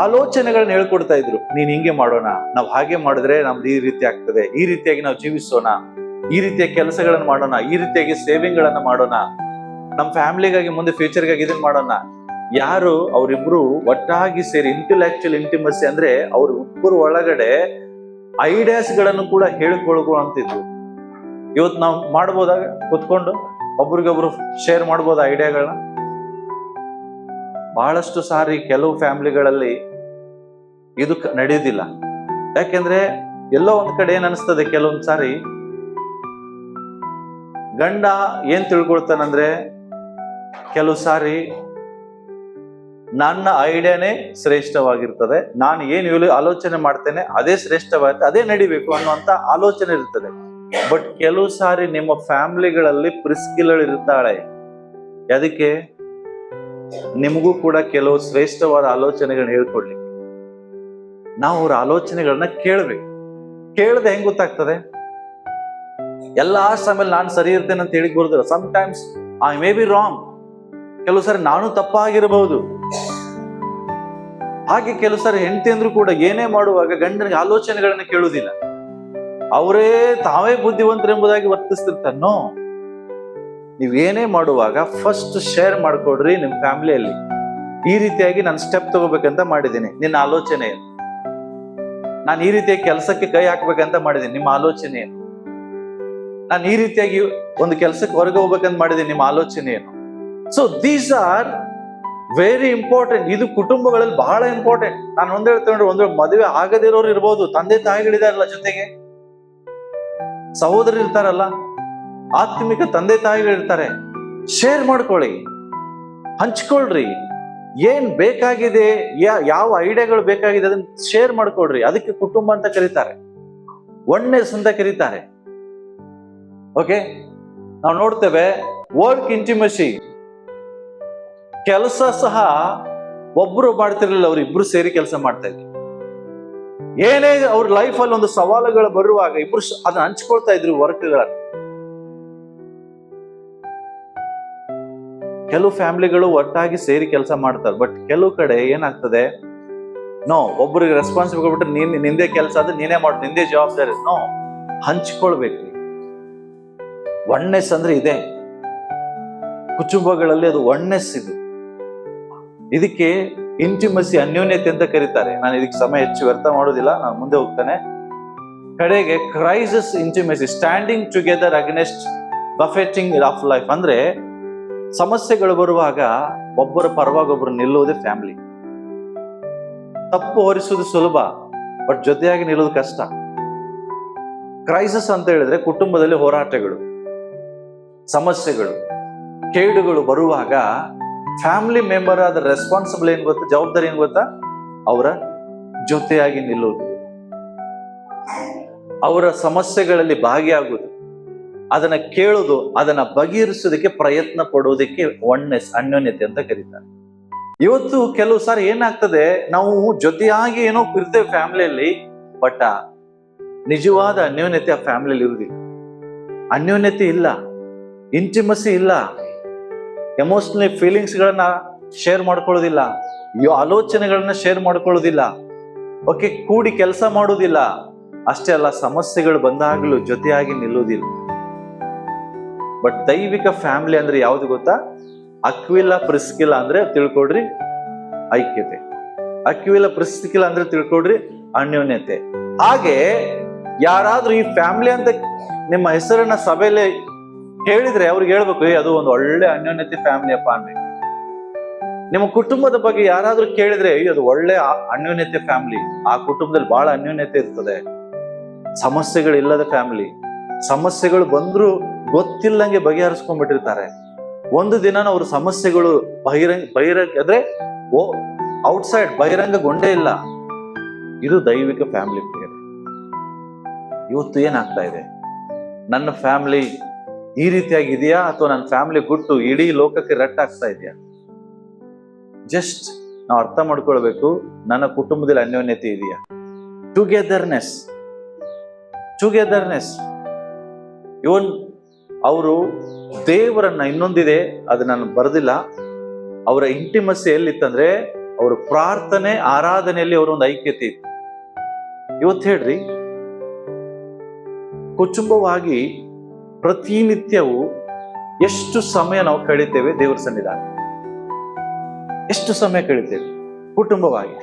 ಆಲೋಚನೆಗಳನ್ನ ಹೇಳ್ಕೊಡ್ತಾ ಇದ್ರು. ನೀನ್ ಹಿಂಗೆ ಮಾಡೋಣ, ನಾವ್ ಹಾಗೆ ಮಾಡಿದ್ರೆ ನಮ್ದು ಈ ರೀತಿ ಆಗ್ತದೆ, ಈ ರೀತಿಯಾಗಿ ನಾವು ಜೀವಿಸೋಣ, ಈ ರೀತಿಯ ಕೆಲಸಗಳನ್ನ ಮಾಡೋಣ, ಈ ರೀತಿಯಾಗಿ ಸೇವಿಂಗ್ ಗಳನ್ನ ಮಾಡೋಣ, ನಮ್ಮ ಫ್ಯಾಮಿಲಿಗಾಗಿ ಮುಂದೆ ಫ್ಯೂಚರ್ಗಾಗಿ ಇದನ್ನ ಮಾಡೋಣ. ಯಾರು ಅವರಿಬ್ರು ಒಟ್ಟಾಗಿ ಸೇರಿ ಇಂಟೆಲೆಕ್ಚುಯಲ್ ಇಂಟಿಮಸಿ ಅಂದ್ರೆ ಅವ್ರ ಇಬ್ಬರು ಒಳಗಡೆ ಐಡಿಯಾಸ್ ಗಳನ್ನು ಕೂಡ ಹೇಳ್ಕೊಳ್ಕೊಳ್ಳುವಂತಿದ್ರು. ಇವತ್ತು ನಾವು ಮಾಡ್ಬೋದಾಗ ಕುತ್ಕೊಂಡು ಒಬ್ರಿಗೊಬ್ರು ಶೇರ್ ಮಾಡ್ಬೋದ ಐಡಿಯಾಗಳನ್ನ? ಬಹಳಷ್ಟು ಸಾರಿ ಕೆಲವು ಫ್ಯಾಮಿಲಿಗಳಲ್ಲಿ ಇದು ನಡೆಯುವುದಿಲ್ಲ. ಯಾಕೆಂದ್ರೆ ಎಲ್ಲೋ ಒಂದ್ ಕಡೆ ಏನ್ ಅನಿಸ್ತದೆ, ಕೆಲವೊಂದ್ ಸಾರಿ ಗಂಡ ಏನ್ ತಿಳ್ಕೊಳ್ತಾನಂದ್ರೆ, ಕೆಲವು ಸಾರಿ ನನ್ನ ಐಡಿಯಾನೇ ಶ್ರೇಷ್ಠವಾಗಿರ್ತದೆ, ನಾನು ಏನು ಆಲೋಚನೆ ಮಾಡ್ತೇನೆ ಅದೇ ಶ್ರೇಷ್ಠವಾಗುತ್ತೆ, ಅದೇ ನಡಿಬೇಕು ಅನ್ನುವಂತ ಆಲೋಚನೆ ಇರ್ತದೆ. ಬಟ್ ಕೆಲವು ಸಾರಿ ನಿಮ್ಮ ಫ್ಯಾಮಿಲಿಗಳಲ್ಲಿ ಪ್ರಿಸ್ಕಿಲಳು ಇರ್ತಾಳೆ. ಅದಕ್ಕೆ ನಿಮಗೂ ಕೂಡ ಕೆಲವು ಶ್ರೇಷ್ಠವಾದ ಆಲೋಚನೆಗಳನ್ನ ಹೇಳ್ಕೊಡ್ಲಿಕ್ಕೆ ನಾವು ಅವ್ರ ಆಲೋಚನೆಗಳನ್ನ ಕೇಳ್ಬೇಕು. ಕೇಳದೆ ಹೆಂಗ್ ಗೊತ್ತಾಗ್ತದೆ? ಎಲ್ಲಾ ಸಮಯ ನಾನು ಸರಿ ಇರ್ತೇನೆ ಅಂತ ಹೇಳಿ ಬರುದಿಲ್ಲ. Sometimes I may be wrong. ಕೆಲವು ಸಾರಿ ನಾನು ತಪ್ಪಾಗಿರಬಹುದು. ಹಾಗೆ ಕೆಲವು ಸಾರಿ ಹೆಂಡತಿ ಅಂದ್ರೂ ಕೂಡ ಏನೇ ಮಾಡುವಾಗ ಗಂಡನಿಗೆ ಆಲೋಚನೆಗಳನ್ನ ಕೇಳುವುದಿಲ್ಲ, ಅವರೇ ತಾವೇ ಬುದ್ಧಿವಂತರು ಎಂಬುದಾಗಿ ವರ್ತಿಸ್ತಿರ್ತಾನೋ. ನೀವೇನೇ ಮಾಡುವಾಗ ಫಸ್ಟ್ ಶೇರ್ ಮಾಡ್ಕೊಡ್ರಿ ನಿಮ್ ಫ್ಯಾಮಿಲಿಯಲ್ಲಿ. ಈ ರೀತಿಯಾಗಿ ನಾನು ಸ್ಟೆಪ್ ತಗೋಬೇಕಂತ ಮಾಡಿದ್ದೀನಿ, ನಿನ್ನ ಆಲೋಚನೆ ಏನು? ನಾನು ಈ ರೀತಿಯಾಗಿ ಕೆಲಸಕ್ಕೆ ಕೈ ಹಾಕ್ಬೇಕಂತ ಮಾಡಿದ್ದೀನಿ, ನಿಮ್ಮ ಆಲೋಚನೆ ಏನು? ನಾನು ಈ ರೀತಿಯಾಗಿ ಒಂದು ಕೆಲಸಕ್ಕೆ ಹೊರಗೆ ಹೋಗ್ಬೇಕಂತ ಮಾಡಿದ್ದೀನಿ, ನಿಮ್ಮ ಆಲೋಚನೆ ಏನು? So these are very important. ಇದು ಕುಟುಂಬಗಳಲ್ಲಿ ಬಹಳ ಇಂಪಾರ್ಟೆಂಟ್. ನಾನು ಒಂದ್ ಹೇಳ್ತೇನೆ, ಒಂದು ಮದುವೆ ಆಗದಿರೋರು ಇರ್ಬೋದು, ತಂದೆ ತಾಯಿಗಳಿದಾರಲ್ಲ ಜೊತೆಗೆ, ಸಹೋದರರು ಇರ್ತಾರಲ್ಲ, ಆತ್ಮಿಕ ತಂದೆ ತಾಯಿಗಳಿರ್ತಾರೆ. ಶೇರ್ ಮಾಡ್ಕೊಳ್ಳಿ, ಹಂಚ್ಕೊಳ್ರಿ. ಏನ್ ಬೇಕಾಗಿದೆ, ಯಾವ ಐಡಿಯಾಗಳು ಬೇಕಾಗಿದೆ ಅದನ್ನ ಶೇರ್ ಮಾಡ್ಕೊಳ್ರಿ. ಅದಕ್ಕೆ ಕುಟುಂಬ ಅಂತ ಕರೀತಾರೆ, ಒನ್ನೆಸ್ ಅಂತ ಕರೀತಾರೆ. ಓಕೆ, ನಾವು ನೋಡ್ತೇವೆ ವರ್ಕ್ ಇಂಟಿಮಸಿ. ಕೆಲಸ ಸಹ ಒಬ್ರು ಮಾಡ್ತಿರ್ಲಿಲ್ಲ, ಅವ್ರು ಇಬ್ರು ಸೇರಿ ಕೆಲಸ ಮಾಡ್ತಾ ಇದ್ರು. ಏನೇ ಅವ್ರ ಲೈಫ್ ಅಲ್ಲಿ ಒಂದು ಸವಾಲುಗಳು ಬರುವಾಗ ಇಬ್ರು ಅದನ್ನ ಹಂಚ್ಕೊಳ್ತಾ ಇದ್ರು ವರ್ಕ್ಗಳನ್ನ. ಕೆಲವು ಫ್ಯಾಮಿಲಿಗಳು ಒಟ್ಟಾಗಿ ಸೇರಿ ಕೆಲಸ ಮಾಡ್ತಾರೆ. ಬಟ್ ಕೆಲವು ಕಡೆ ಏನಾಗ್ತದೆ, ನೋ, ಒಬ್ಬರಿಗೆ ರೆಸ್ಪಾನ್ಸಿಬಿಲಿಟಿ ಕೊಟ್ಬಿಟ್ರೆ ನಿಂದೇ ಕೆಲಸ ಅದು ನೀನೇ ಮಾಡು, ನಿಂದೇ ಜವಾಬ್ದಾರಿ. ನೋ, ಹಂಚ್ಕೊಳ್ಬೇಕ್ರಿ. ಒನ್ನೆಸ್ ಅಂದ್ರೆ ಇದೆ, ಕುಟುಂಬಗಳಲ್ಲಿ ಅದು ಒನ್ನೆಸ್. ಇದಕ್ಕೆ ಇಂಟಿಮಸಿ, ಅನ್ಯೋನ್ಯತೆ ಅಂತ ಕರೀತಾರೆ. ನಾನು ಇದಕ್ಕೆ ಸಮಯ ಹೆಚ್ಚು ವ್ಯರ್ಥ ಮಾಡೋದಿಲ್ಲ, ನಾನು ಮುಂದೆ ಹೋಗ್ತಾನೆ. ಕಡೆಗೆ crisis intimacy, standing together against buffeting of life. ಅಂದ್ರೆ ಸಮಸ್ಯೆಗಳು ಬರುವಾಗ ಒಬ್ಬರ ಪರವಾಗಿ ಒಬ್ಬರು ನಿಲ್ಲುವುದೇ ಫ್ಯಾಮಿಲಿ. ತಪ್ಪು ಹೊರಿಸುವುದು ಸುಲಭ, ಬಟ್ ಜೊತೆಯಾಗಿ ನಿಲ್ಲೋದು ಕಷ್ಟ. ಕ್ರೈಸಿಸ್ ಅಂತ ಹೇಳಿದ್ರೆ ಕುಟುಂಬದಲ್ಲಿ ಹೋರಾಟಗಳು, ಸಮಸ್ಯೆಗಳು, ಕೇಡುಗಳು ಬರುವಾಗ ಫ್ಯಾಮಿಲಿ ಮೆಂಬರ್ ಆದ ರೆಸ್ಪಾನ್ಸಿಬಲ್ ಏನ್ ಗೊತ್ತಾ, ಜವಾಬ್ದಾರಿ ಏನ್ ಗೊತ್ತಾ, ಅವರ ಜೊತೆಯಾಗಿ ನಿಲ್ಲುವುದು, ಅವರ ಸಮಸ್ಯೆಗಳಲ್ಲಿ ಭಾಗಿಯಾಗುವುದು, ಅದನ್ನ ಕೇಳುವುದು, ಅದನ್ನ ಬಗೆಹರಿಸೋದಕ್ಕೆ ಪ್ರಯತ್ನ ಪಡುವುದಕ್ಕೆ ಒನ್ನೆಸ್, ಅನ್ಯೋನ್ಯತೆ ಅಂತ ಕರೀತಾರೆ. ಇವತ್ತು ಕೆಲವು ಸಾರಿ ಏನಾಗ್ತದೆ, ನಾವು ಜೊತೆಯಾಗಿ ಏನೋ ಇರ್ತೇವೆ ಫ್ಯಾಮಿಲಿಯಲ್ಲಿ, ಬಟ್ ನಿಜವಾದ ಅನ್ಯೋನ್ಯತೆ ಆ ಫ್ಯಾಮಿಲಿಯಲ್ಲಿ ಇರುವುದಿಲ್ಲ. ಅನ್ಯೋನ್ಯತೆ ಇಲ್ಲ, ಇಂಟಿಮಸಿ ಇಲ್ಲ, ಎಮೋಷನಲ್ ಫೀಲಿಂಗ್ಸ್ಗಳನ್ನ ಶೇರ್ ಮಾಡ್ಕೊಳ್ಳೋದಿಲ್ಲ, ಆಲೋಚನೆಗಳನ್ನ ಶೇರ್ ಮಾಡ್ಕೊಳ್ಳೋದಿಲ್ಲ, ಓಕೆ, ಕೂಡಿ ಕೆಲಸ ಮಾಡೋದಿಲ್ಲ. ಅಷ್ಟೇ ಅಲ್ಲ, ಸಮಸ್ಯೆಗಳು ಬಂದಾಗಲೂ ಜೊತೆಯಾಗಿ ನಿಲ್ಲುವುದಿಲ್ಲ. ಬಟ್ ದೈವಿಕ ಫ್ಯಾಮಿಲಿ ಅಂದ್ರೆ ಯಾವ್ದು ಗೊತ್ತಾ? ಅಕ್ವಿಲ ಪ್ರಿಸ್ಕಿಲ ಅಂದ್ರೆ ತಿಳ್ಕೊಡ್ರಿ ಐಕ್ಯತೆ, ಅಕ್ವಿಲ ಪ್ರಿಸ್ಕಿಲ ಅಂದ್ರೆ ತಿಳ್ಕೊಡ್ರಿ ಅನ್ಯೋನ್ಯತೆ. ಹಾಗೆ ಯಾರಾದ್ರೂ ಈ ಫ್ಯಾಮಿಲಿ ಅಂತ ನಿಮ್ಮ ಹೆಸರನ್ನ ಸಭೆಯಲ್ಲಿ ಹೇಳಿದ್ರೆ ಅವ್ರಿಗೆ ಹೇಳ್ಬೇಕು, ಅದು ಒಂದು ಒಳ್ಳೆ ಅನ್ಯೋನ್ಯತೆ ಫ್ಯಾಮಿಲಿ ಅಪ್ಪ ಅನ್ಬೇಕು. ನಿಮ್ಮ ಕುಟುಂಬದ ಬಗ್ಗೆ ಯಾರಾದ್ರೂ ಕೇಳಿದ್ರೆ ಅದು ಒಳ್ಳೆ ಅನ್ಯೋನ್ಯತೆ ಫ್ಯಾಮಿಲಿ, ಆ ಕುಟುಂಬದಲ್ಲಿ ಬಹಳ ಅನ್ಯೋನ್ಯತೆ ಇರ್ತದೆ. ಸಮಸ್ಯೆಗಳಿಲ್ಲದ ಫ್ಯಾಮಿಲಿ, ಸಮಸ್ಯೆಗಳು ಬಂದ್ರು ಗೊತ್ತಿಲ್ಲಂಗೆ ಬಗೆಹರಿಸ್ಕೊಂಡ್ಬಿಟ್ಟಿರ್ತಾರೆ. ಒಂದು ದಿನ ಅವ್ರ ಸಮಸ್ಯೆಗಳು ಬಹಿರಂಗ ಅಂದ್ರೆ ಔಟ್ಸೈಡ್ ಬಹಿರಂಗಗೊಂಡೇ ಇಲ್ಲ. ಇದು ದೈವಿಕ ಫ್ಯಾಮಿಲಿ ಪ್ರೇಯರ್. ಇವತ್ತು ಏನಾಗ್ತಾ ಇದೆ, ನನ್ನ ಫ್ಯಾಮಿಲಿ ಈ ರೀತಿಯಾಗಿ ಇದೆಯಾ, ಅಥವಾ ನನ್ನ ಫ್ಯಾಮಿಲಿ ಗುಟ್ಟು ಇಡೀ ಲೋಕಕ್ಕೆ ರಟ್ಟಾಗ್ತಾ ಇದೆಯಾ? ಜಸ್ಟ್ ನಾವು ಅರ್ಥ ಮಾಡ್ಕೊಳ್ಬೇಕು, ನನ್ನ ಕುಟುಂಬದಲ್ಲಿ ಅನ್ಯೋನ್ಯತೆ ಇದೆಯಾ? ಟುಗೆದರ್ನೆಸ್. ಇವನ್ ಅವರು ದೇವರನ್ನ, ಇನ್ನೊಂದಿದೆ ಅದು ನಾನು ಬರೆದಿಲ್ಲ, ಅವರ ಇಂಟಿಮಸಿ ಎಲ್ಲಿತ್ತಂದ್ರೆ ಅವರ ಪ್ರಾರ್ಥನೆ ಆರಾಧನೆಯಲ್ಲಿ ಅವರ ಒಂದು ಐಕ್ಯತೆ ಇತ್ತು. ಇವತ್ತು ಹೇಳ್ರಿ, ಕುಟುಂಬವಾಗಿ ಪ್ರತಿನಿತ್ಯವೂ ಎಷ್ಟು ಸಮಯ ನಾವು ಕಳೀತೇವೆ ದೇವರ ಸನ್ನಿಧಾನ? ಎಷ್ಟು ಸಮಯ ಕಳೀತೇವೆ ಕುಟುಂಬವಾಗಿ?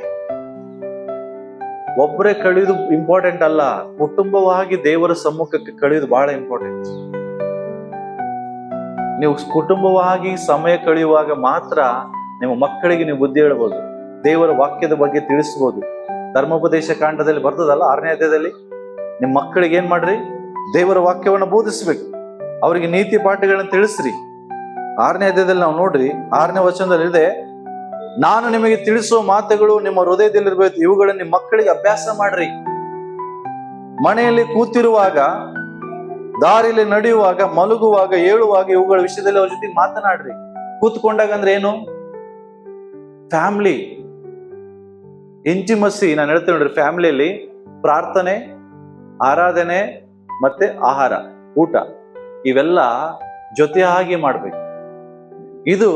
ಒಬ್ಬರೇ ಕಳೆಯುವುದು ಇಂಪಾರ್ಟೆಂಟ್ ಅಲ್ಲ, ಕುಟುಂಬವಾಗಿ ದೇವರ ಸಮ್ಮುಖಕ್ಕೆ ಕಳೆಯುವುದು ಬಹಳ ಇಂಪಾರ್ಟೆಂಟ್. ನೀವು ಕುಟುಂಬವಾಗಿ ಸಮಯ ಕಳೆಯುವಾಗ ಮಾತ್ರ ನಿಮ್ಮ ಮಕ್ಕಳಿಗೆ ನೀವು ಬುದ್ಧಿ ಹೇಳ್ಬೋದು, ದೇವರ ವಾಕ್ಯದ ಬಗ್ಗೆ ತಿಳಿಸ್ಬೋದು. ಧರ್ಮೋಪದೇಶ ಕಾಂಡದಲ್ಲಿ ಬರ್ತದಲ್ಲ 6ನೇ ಅಧ್ಯಾಯದಲ್ಲಿ, ನಿಮ್ಮ ಮಕ್ಕಳಿಗೆ ಏನ್ ಮಾಡ್ರಿ, ದೇವರ ವಾಕ್ಯವನ್ನು ಬೋಧಿಸ್ಬೇಕು, ಅವರಿಗೆ ನೀತಿ ಪಾಠಗಳನ್ನ ತಿಳಿಸ್ರಿ. 6ನೇ ಅಧ್ಯಾಯದಲ್ಲಿ ನಾವು ನೋಡ್ರಿ, 6ನೇ ವಚನದಲ್ಲಿ ಇದೆ, ನಾನು ನಿಮಗೆ ತಿಳಿಸುವ ಮಾತುಗಳು ನಿಮ್ಮ ಹೃದಯದಲ್ಲಿರ್ಬೇಕು, ಇವುಗಳನ್ನ ನಿಮ್ಮ ಮಕ್ಕಳಿಗೆ ಅಭ್ಯಾಸ ಮಾಡ್ರಿ. ಮನೆಯಲ್ಲಿ ಕೂತಿರುವಾಗ, ದಾರಿಯಲ್ಲಿ ನಡೆಯುವಾಗ, ಮಲಗುವಾಗ, ಏಳುವಾಗ ಇವುಗಳ ವಿಷಯದಲ್ಲಿ ಅವ್ರ ಜೊತೆ ಮಾತನಾಡ್ರಿ. ಕೂತ್ಕೊಂಡಾಗ ಅಂದ್ರೆ ಏನು? Family intimacy. ನಾನು ಹೇಳ್ತೇನೆ ನೋಡ್ರಿ, ಫ್ಯಾಮಿಲಿಯಲ್ಲಿ ಪ್ರಾರ್ಥನೆ, ಆರಾಧನೆ ಮತ್ತೆ ಆಹಾರ, ಊಟ, ಇವೆಲ್ಲ ಜೊತೆಯಾಗಿ ಮಾಡ್ಬೇಕು. ಇದು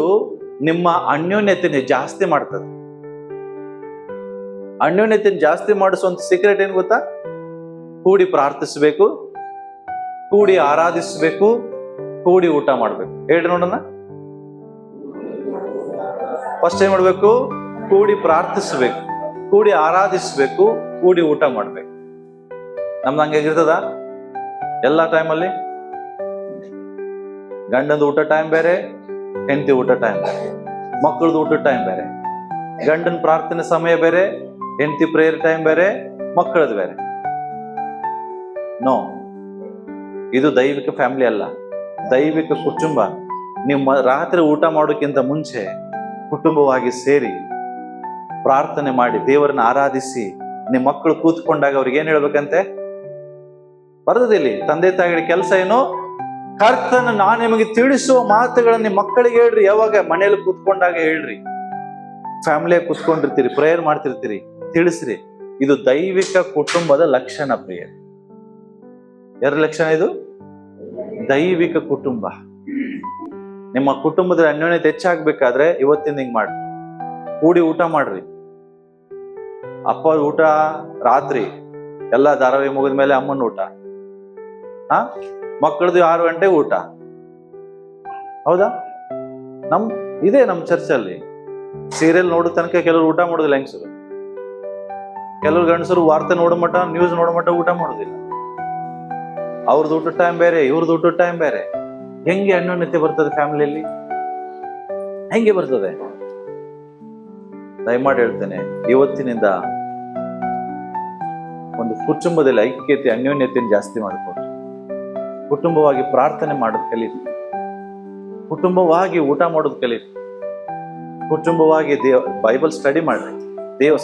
ನಿಮ್ಮ ಅನ್ಯೋನ್ಯತೆನೆ ಜಾಸ್ತಿ ಮಾಡ್ತದೆ. ಅನ್ಯೋನ್ಯತೆ ಜಾಸ್ತಿ ಮಾಡಿಸುವಂತ ಸೀಕ್ರೆಟ್ ಏನ್ ಗೊತ್ತಾ? ಕೂಡಿ ಪ್ರಾರ್ಥಿಸ್ಬೇಕು, ಕೂಡಿ ಆರಾಧಿಸ್ಬೇಕು, ಕೂಡಿ ಊಟ ಮಾಡ್ಬೇಕು. ಹೇಳ್ರಿ ನೋಡೋಣ. ಫಸ್ಟ್ ಏನ್ ಮಾಡ್ಬೇಕು? ಕೂಡಿ ಪ್ರಾರ್ಥಿಸ್ಬೇಕು, ಕೂಡಿ ಆರಾಧಿಸ್ಬೇಕು, ಕೂಡಿ ಊಟ ಮಾಡ್ಬೇಕು. ನಮ್ದು ಹಂಗಾಗಿರ್ತದ? ಎಲ್ಲಾ ಟೈಮಲ್ಲಿ ಗಂಡಂದು ಊಟ ಟೈಮ್ ಬೇರೆ, ಹೆಂಡತಿ ಊಟ ಟೈಮ್ ಬೇರೆ, ಮಕ್ಕಳದು ಊಟ ಟೈಮ್ ಬೇರೆ, ಗಂಡನ ಪ್ರಾರ್ಥನೆ ಸಮಯ ಬೇರೆ, ಹೆಂಡತಿ ಪ್ರೇಯರ್ ಟೈಮ್ ಬೇರೆ, ಮಕ್ಕಳದು ಬೇರೆ. ನೋ, ಇದು ದೈವಿಕ ಫ್ಯಾಮಿಲಿ ಅಲ್ಲ, ದೈವಿಕ ಕುಟುಂಬ. ನಿಮ್ಮ ರಾತ್ರಿ ಊಟ ಮಾಡೋಕ್ಕಿಂತ ಮುಂಚೆ ಕುಟುಂಬವಾಗಿ ಸೇರಿ ಪ್ರಾರ್ಥನೆ ಮಾಡಿ ದೇವರನ್ನ ಆರಾಧಿಸಿ, ನಿಮ್ಮ ಮಕ್ಕಳು ಕೂತ್ಕೊಂಡಾಗ ಅವ್ರಿಗೆ ಏನ್ ಹೇಳ್ಬೇಕಂತೆ ಬರ್ತದಿಲ್ಲಿ, ತಂದೆ ತಾಯಿಗಳ ಕೆಲಸ ಏನು? ಕರ್ತನ ನಾನು ನಿಮಗೆ ತಿಳಿಸುವ ಮಾತುಗಳನ್ನ ನಿಮ್ಮ ಮಕ್ಕಳಿಗೆ ಹೇಳ್ರಿ. ಯಾವಾಗ? ಮನೆಯಲ್ಲಿ ಕೂತ್ಕೊಂಡಾಗ ಹೇಳ್ರಿ. ಫ್ಯಾಮಿಲಿಯಾಗಿ ಕೂತ್ಕೊಂಡಿರ್ತೀರಿ, ಪ್ರೇಯರ್ ಮಾಡ್ತಿರ್ತೀರಿ, ತಿಳಿಸ್ರಿ. ಇದು ದೈವಿಕ ಕುಟುಂಬದ ಲಕ್ಷಣ. ಪ್ರೇಯರ್ ಯಾರ ಲಕ್ಷಣ? ಇದು ದೈವಿಕ ಕುಟುಂಬ. ನಿಮ್ಮ ಕುಟುಂಬದ ಅನ್ಯೋನ್ಯತೆ ಹೆಚ್ಚಾಗ್ಬೇಕಾದ್ರೆ ಇವತ್ತಿನ ಹಿಂಗ್ ಮಾಡ್ರಿ, ಕೂಡಿ ಊಟ ಮಾಡ್ರಿ. ಅಪ್ಪ ಊಟ ರಾತ್ರಿ, ಎಲ್ಲ ಧಾರಾವಾಹಿ ಮುಗಿದ ಮೇಲೆ ಅಮ್ಮನ ಊಟ, ಮಕ್ಕಳದು 6 ಗಂಟೆಗೆ ಊಟ. ಹೌದಾ? ಇದೇ ನಮ್ಮ ಚರ್ಚಲ್ಲಿ ಸೀರಿಯಲ್ ನೋಡೋ ತನಕ ಕೆಲವರು ಊಟ ಮಾಡೋದಿಲ್ಲ ಹೆಂಗಸರು, ಕೆಲವರು ಗಂಡಸರು ವಾರ್ತೆ ನೋಡೋ ಮಟ್ಟ, ನ್ಯೂಸ್ ನೋಡೋ ಮಟ್ಟ ಊಟ ಮಾಡೋದಿಲ್ಲ. ಅವ್ರದ್ದು ಊಟದ ಟೈಮ್ ಬೇರೆ, ಇವ್ರದ್ದು ಊಟದ ಟೈಮ್ ಬೇರೆ. ಹೆಂಗೆ ಅನ್ಯೋನ್ಯತೆ ಬರ್ತದೆ ಫ್ಯಾಮಿಲಿಯಲ್ಲಿ? ಹೆಂಗೆ ಬರ್ತದೆ? ದಯಮಾಡಿ ಹೇಳ್ತೇನೆ, ಇವತ್ತಿನಿಂದ ಒಂದು ಕುಟುಂಬದಲ್ಲಿ ಐಕ್ಯತೆ, ಅನ್ಯೋನ್ಯತೆಯನ್ನು ಜಾಸ್ತಿ ಮಾಡಿಕೊಡ್ರಿ. ಕುಟುಂಬವಾಗಿ ಪ್ರಾರ್ಥನೆ ಮಾಡೋದು ಕಲೀರಿ, ಕುಟುಂಬವಾಗಿ ಊಟ ಮಾಡೋದು ಕಲೀರಿ, ಕುಟುಂಬವಾಗಿ ಬೈಬಲ್ ಸ್ಟಡಿ ಮಾಡ್ರಿ,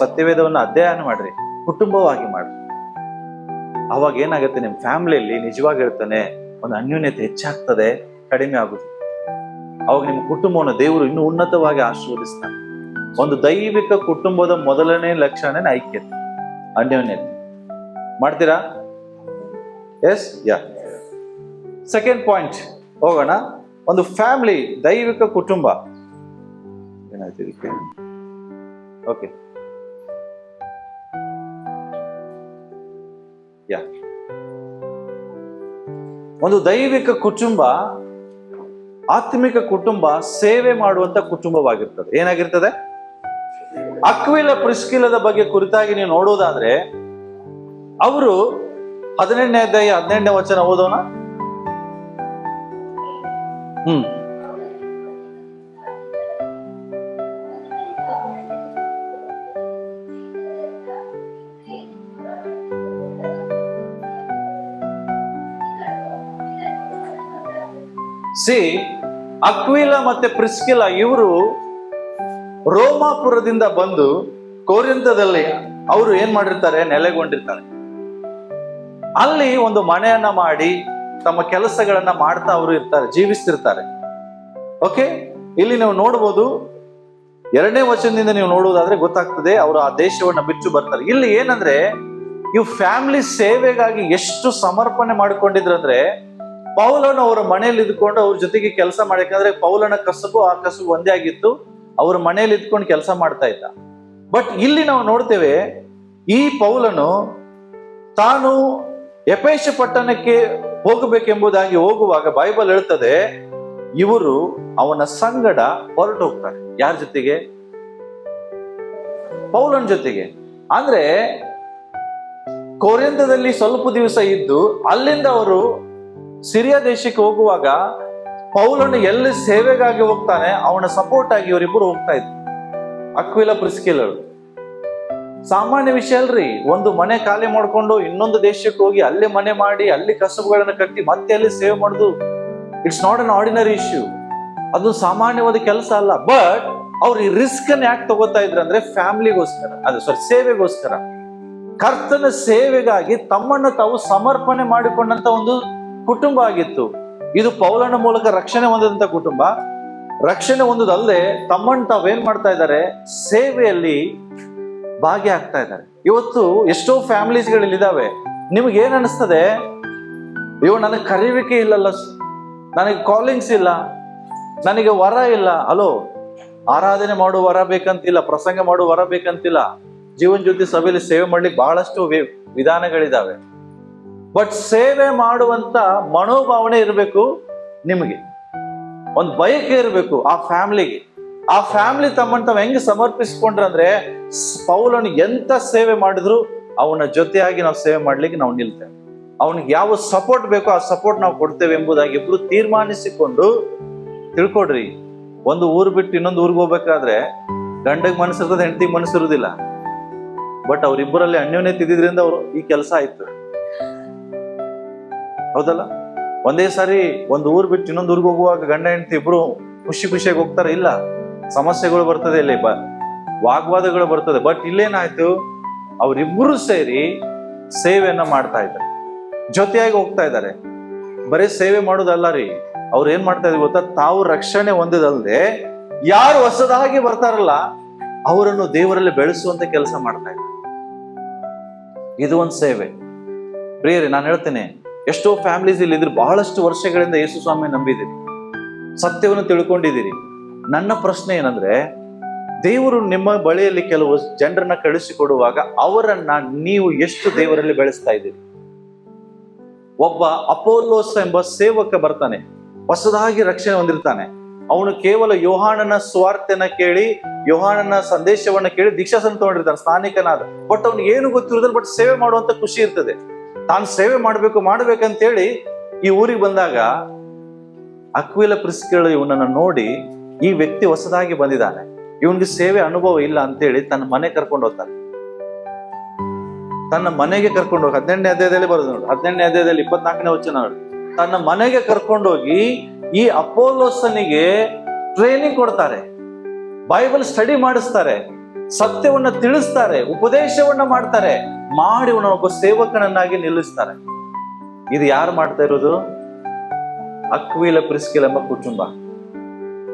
ಸತ್ಯವೇದವನ್ನು ಅಧ್ಯಯನ ಮಾಡ್ರಿ, ಕುಟುಂಬವಾಗಿ ಮಾಡ್ರಿ. ಅವಾಗ ಏನಾಗುತ್ತೆ, ನಿಮ್ಮ ಫ್ಯಾಮಿಲಿಯಲ್ಲಿ ನಿಜವಾಗಿ ಹೇಳ್ತಾನೆ ಒಂದು ಅನ್ಯೋನ್ಯತೆ ಹೆಚ್ಚಾಗ್ತದೆ, ಕಡಿಮೆ ಆಗುದು. ಅವಾಗ ನಿಮ್ಮ ಕುಟುಂಬವನ್ನು ದೇವರು ಇನ್ನೂ ಉನ್ನತವಾಗಿ ಆಶೀರ್ವದಿಸ್ತಾನೆ. ಒಂದು ದೈವಿಕ ಕುಟುಂಬದ ಮೊದಲನೇ ಲಕ್ಷಣನೇ ಐಕ್ಯತೆ, ಅನ್ಯೋನ್ಯತೆ. ಮಾಡ್ತೀರಾ? ಎಸ್, ಯಾ. ಸೆಕೆಂಡ್ ಪಾಯಿಂಟ್ ಹೋಗೋಣ. ಒಂದು ಫ್ಯಾಮಿಲಿ, ದೈವಿಕ ಕುಟುಂಬ ಏನಾಯ್ತು ಇದಕ್ಕೆ? ಓಕೆ, ಯಾ. ಒಂದು ದೈವಿಕ ಕುಟುಂಬ, ಆತ್ಮಿಕ ಕುಟುಂಬ ಸೇವೆ ಮಾಡುವಂತ ಕುಟುಂಬವಾಗಿರ್ತದೆ. ಏನಾಗಿರ್ತದೆ? ಅಕ್ವಿಲ ಪ್ರಿಸ್ಕಿಲದ ಬಗ್ಗೆ ಕುರಿತಾಗಿ ನೀವು ನೋಡೋದಾದ್ರೆ, ಅವರು 18ನೇ ಅಧ್ಯಾಯ 18ನೇ ವಚನ ಓದೋಣ. ಅಕ್ವಿಲ ಮತ್ತೆ ಪ್ರಿಸ್ಕಿಲ ಇವರು ರೋಮಾಪುರದಿಂದ ಬಂದು ಕೊರಿಂಥದಲ್ಲಿ ಅವರು ಏನ್ ಮಾಡಿರ್ತಾರೆ, ನೆಲೆಗೊಂಡಿರ್ತಾರೆ. ಅಲ್ಲಿ ಒಂದು ಮನೆಯನ್ನ ಮಾಡಿ ತಮ್ಮ ಕೆಲಸಗಳನ್ನ ಮಾಡ್ತಾ ಅವರು ಇರ್ತಾರೆ, ಜೀವಿಸ್ತಿರ್ತಾರೆ. ಓಕೆ, ಇಲ್ಲಿ ನೀವು ನೋಡ್ಬೋದು, 2ನೇ ವಚನದಿಂದ ನೀವು ನೋಡುವುದಾದ್ರೆ ಗೊತ್ತಾಗ್ತದೆ ಅವರು ಆ ದೇಶವನ್ನ ಬಿಟ್ಟು ಬರ್ತಾರೆ. ಇಲ್ಲಿ ಏನಂದ್ರೆ, ಇವು ಫ್ಯಾಮಿಲಿ ಸೇವೆಗಾಗಿ ಎಷ್ಟು ಸಮರ್ಪಣೆ ಮಾಡಿಕೊಂಡಿದ್ರಂದ್ರೆ, ಪೌಲನು ಅವರ ಮನೆಯಲ್ಲಿ ಇದ್ಕೊಂಡು ಅವ್ರ ಜೊತೆಗೆ ಕೆಲಸ ಮಾಡಬೇಕಂದ್ರೆ ಪೌಲನ ಕಸಬು ಆ ಕಸಬು ಒಂದೇ ಆಗಿತ್ತು. ಅವ್ರ ಮನೆಯಲ್ಲಿ ಇದ್ಕೊಂಡು ಕೆಲಸ ಮಾಡ್ತಾ ಇದ್ದ. ಬಟ್ ಇಲ್ಲಿ ನಾವು ನೋಡ್ತೇವೆ, ಈ ಪೌಲನು ತಾನು ಎಫೆಸ ಪಟ್ಟಣಕ್ಕೆ ಹೋಗಬೇಕೆಂಬುದಾಗಿ ಹೋಗುವಾಗ ಬೈಬಲ್ ಹೇಳ್ತದೆ, ಇವರು ಅವನ ಸಂಗಡ ಹೊರಟು ಹೋಗ್ತಾರೆ. ಯಾರ ಜೊತೆಗೆ? ಪೌಲನ ಜೊತೆಗೆ. ಅಂದ್ರೆ ಕೊರಿಂಥದಲ್ಲಿ ಸ್ವಲ್ಪ ದಿವಸ ಇದ್ದು ಅಲ್ಲಿಂದ ಅವರು ಸಿರಿಯಾ ದೇಶಕ್ಕೆ ಹೋಗುವಾಗ ಪೌಲನು ಎಲ್ಲಿ ಸೇವೆಗಾಗಿ ಹೋಗ್ತಾನೆ ಅವನ ಸಪೋರ್ಟ್ ಆಗಿ ಇವರಿಬ್ಬರು ಹೋಗ್ತಾ ಇದ್ರು. ಅಕ್ವಿಲ ಪ್ರಿಸ್ಕಿಲರು ಸಾಮಾನ್ಯ ವಿಷಯ ಅಲ್ರಿ. ಒಂದು ಮನೆ ಖಾಲಿ ಮಾಡ್ಕೊಂಡು ಇನ್ನೊಂದು ದೇಶಕ್ಕೆ ಹೋಗಿ ಅಲ್ಲಿ ಮನೆ ಮಾಡಿ ಅಲ್ಲಿ ಕಸಬುಗಳನ್ನ ಕಟ್ಟಿ ಮತ್ತೆ ಅಲ್ಲಿ ಸೇವ್ ಮಾಡುದು, it's not an ordinary issue. ಅದು ಸಾಮಾನ್ಯವಾದ ಕೆಲಸ ಅಲ್ಲ. ಬಟ್ ಅವ್ರು ಈ ರಿಸ್ಕ್ ಅನ್ನು ಯಾಕೆ ತಗೋತಾ ಇದ್ರು ಅಂದ್ರೆ ಫ್ಯಾಮಿಲಿಗೋಸ್ಕರ, ಸೇವೆಗೋಸ್ಕರ, ಕರ್ತನ ಸೇವೆಗಾಗಿ ತಮ್ಮನ್ನು ತಾವು ಸಮರ್ಪಣೆ ಮಾಡಿಕೊಂಡಂತ ಒಂದು ಕುಟುಂಬ ಆಗಿತ್ತು. ಇದು ಪೌಲನ ಮೂಲಕ ರಕ್ಷಣೆ ಹೊಂದಿದಂತ ಕುಟುಂಬ. ರಕ್ಷಣೆ ಹೊಂದದಲ್ಲದೆ ತಮ್ಮನ್ನು ತಾವೇನ್ ಮಾಡ್ತಾ ಇದ್ದಾರೆ, ಸೇವೆಯಲ್ಲಿ ಭಾಗಿಯಾಗ್ತಾ ಇದ್ದಾರೆ. ಇವತ್ತು ಎಷ್ಟೋ ಫ್ಯಾಮಿಲೀಸ್ಗಳಿದ್ದಾವೆ. ನಿಮ್ಗೆ ಏನ್ ಅನಿಸ್ತದೆ, ಇವ್ ನನಗೆ ಕರೀವಿಕೆ ಇಲ್ಲಲ್ಲ, ನನಗೆ ಕಾಲಿಂಗ್ಸ್ ಇಲ್ಲ, ನನಗೆ ವರ ಇಲ್ಲ. ಅಲೋ, ಆರಾಧನೆ ಮಾಡುವ ವರ ಬೇಕಂತಿಲ್ಲ, ಪ್ರಸಂಗ ಮಾಡುವ ವರ ಬೇಕಂತಿಲ್ಲ. ಜೀವನ ಜ್ಯೋತಿ ಸಭೆಯಲ್ಲಿ ಸೇವೆ ಮಾಡ್ಲಿಕ್ಕೆ ಬಹಳಷ್ಟು ವಿಧಾನಗಳಿದಾವೆ. ಬಟ್ ಸೇವೆ ಮಾಡುವಂತ ಮನೋಭಾವನೆ ಇರಬೇಕು ನಿಮಗೆ, ಒಂದು ಬಯಕೆ ಇರಬೇಕು ಆ ಫ್ಯಾಮಿಲಿಗೆ. ಆ ಫ್ಯಾಮಿಲಿ ತಮ್ಮನ್ನು ತಾವು ಹೆಂಗೆ ಸಮರ್ಪಿಸ್ಕೊಂಡ್ರಂದ್ರೆ, ಪೌಲನು ಎಂತ ಸೇವೆ ಮಾಡಿದ್ರು ಅವನ ಜೊತೆಯಾಗಿ ನಾವು ಸೇವೆ ಮಾಡ್ಲಿಕ್ಕೆ ನಾವು ನಿಲ್ತೇವೆ. ಅವನಿಗೆ ಯಾವ ಸಪೋರ್ಟ್ ಬೇಕೋ ಆ ಸಪೋರ್ಟ್ ನಾವು ಕೊಡ್ತೇವೆ ಎಂಬುದಾಗಿ ಇಬ್ರು ತೀರ್ಮಾನಿಸಿಕೊಂಡು, ತಿಳ್ಕೊಡ್ರಿ, ಒಂದು ಊರು ಬಿಟ್ಟು ಇನ್ನೊಂದು ಊರಿಗೆ ಹೋಗ್ಬೇಕಾದ್ರೆ ಗಂಡಗ್ ಮನಸ್ಸಿರ್ತದೆ, ಹೆಂಡತಿಗೆ ಮನಸ್ಸಿರುವುದಿಲ್ಲ. ಬಟ್ ಅವ್ರಿಬ್ಬರಲ್ಲಿ ಅನ್ಯೋನ್ಯತೆ ಇದ್ದಿದ್ರಿಂದ ಅವರು ಈ ಕೆಲಸ ಆಯ್ತು. ಹೌದಲ್ಲ? ಒಂದೇ ಸಾರಿ ಒಂದು ಊರು ಬಿಟ್ಟು ಇನ್ನೊಂದು ಊರಿಗೆ ಹೋಗುವಾಗ ಗಂಡ ಹೆಂಡತಿ ಇಬ್ರು ಖುಷಿಯಾಗಿ ಹೋಗ್ತಾರೆ. ಇಲ್ಲ, ಸಮಸ್ಯೆಗಳು ಬರ್ತದೆ, ಇಲ್ಲಿ ವಾಗ್ವಾದಗಳು ಬರ್ತದೆ. ಬಟ್ ಇಲ್ಲೇನಾಯ್ತು, ಅವರಿಬ್ಬರು ಸೇರಿ ಸೇವೆಯನ್ನ ಮಾಡ್ತಾ ಇದ್ದಾರೆ, ಜೊತೆಯಾಗಿ ಹೋಗ್ತಾ ಇದ್ದಾರೆ. ಬರೀ ಸೇವೆ ಮಾಡೋದಲ್ಲ ರೀ, ಅವ್ರು ಏನ್ ಮಾಡ್ತಾ ಇದ್ರು ಗೊತ್ತಾ, ತಾವು ರಕ್ಷಣೆ ಹೊಂದಿದಲ್ದೆ ಯಾರು ಹೊಸದಾಗಿ ಬರ್ತಾರಲ್ಲ ಅವರನ್ನು ದೇವರಲ್ಲಿ ಬೆಳೆಸುವಂತ ಕೆಲಸ ಮಾಡ್ತಾ ಇದ್ದಾರೆ. ಇದು ಒಂದು ಸೇವೆ. ಪ್ರಿಯರೇ, ನಾನು ಹೇಳ್ತೇನೆ, ಎಷ್ಟೋ ಫ್ಯಾಮಿಲೀಸ್ ಇಲ್ಲಿ ಇದ್ರೆ ಬಹಳಷ್ಟು ವರ್ಷಗಳಿಂದ ಯೇಸು ಸ್ವಾಮಿ ನಂಬಿದಿರಿ, ಸತ್ಯವನ್ನು ತಿಳ್ಕೊಂಡಿದ್ದೀರಿ. ನನ್ನ ಪ್ರಶ್ನೆ ಏನಂದ್ರೆ, ದೇವರು ನಿಮ್ಮ ಬಳಿಯಲ್ಲಿ ಕೆಲವು ಜನರನ್ನ ಕಳಿಸಿಕೊಡುವಾಗ ಅವರನ್ನ ನೀವು ಎಷ್ಟು ದೇವರಲ್ಲಿ ಬೆಳೆಸ್ತಾ ಇದ್ದೀರಿ? ಒಬ್ಬ ಅಪೋಲೋಸ್ ಎಂಬ ಸೇವಕ ಬರ್ತಾನೆ, ಹೊಸದಾಗಿ ರಕ್ಷಣೆ ಹೊಂದಿರ್ತಾನೆ. ಅವನು ಕೇವಲ ಯೋಹಾನನ ಸ್ವಾರ್ಥನ ಕೇಳಿ, ಯೋಹಾನನ ಸಂದೇಶವನ್ನ ಕೇಳಿ ದೀಕ್ಷಾಸನ ತಗೊಂಡಿರ್ತಾನೆ, ಸ್ನಾನಿಕನಾದ. ಬಟ್ ಅವ್ನಿಗೆ ಏನು ಗೊತ್ತಿರೋದಿಲ್ಲ, ಬಟ್ ಸೇವೆ ಮಾಡುವಂತ ಖುಷಿ ಇರ್ತದೆ. ತಾನು ಸೇವೆ ಮಾಡ್ಬೇಕಂತೇಳಿ ಈ ಊರಿಗೆ ಬಂದಾಗ ಅಕ್ವಿಲ ಪ್ರಿಸ್ಕಿಲಳು ಇವನನ್ನ ನೋಡಿ, ಈ ವ್ಯಕ್ತಿ ಹೊಸದಾಗಿ ಬಂದಿದ್ದಾನೆ, ಇವನ್ಗೆ ಸೇವೆ ಅನುಭವ ಇಲ್ಲ ಅಂತೇಳಿ ತನ್ನ ಮನೆ ಕರ್ಕೊಂಡು ಹೋಗ್ತಾನೆ. ತನ್ನ ಮನೆಗೆ ಕರ್ಕೊಂಡು ಹೋಗಿ 18ನೇ ಅಧ್ಯಾಯದಲ್ಲಿ ಬರೋದು ನೋಡಿ, 18ನೇ ಅಧ್ಯಾಯದಲ್ಲಿ 24ನೇ ವಚನ ನೋಡಿ. ತನ್ನ ಮನೆಗೆ ಕರ್ಕೊಂಡೋಗಿ ಈ ಅಪೋಲೋಸನಿಗೆ ಟ್ರೈನಿಂಗ್ ಕೊಡ್ತಾರೆ, ಬೈಬಲ್ ಸ್ಟಡಿ ಮಾಡಿಸ್ತಾರೆ, ಸತ್ಯವನ್ನ ತಿಳಿಸ್ತಾರೆ, ಉಪದೇಶವನ್ನ ಮಾಡ್ತಾರೆ, ಮಾಡಿ ಒಬ್ಬ ಸೇವಕನನ್ನಾಗಿ ನಿಲ್ಲಿಸ್ತಾರೆ. ಇದು ಯಾರು ಮಾಡ್ತಾ ಇರೋದು? ಅಕ್ವಿಲ ಪ್ರಿಸ್ಕಿಲ ಎಂಬ ಕುಟುಂಬ.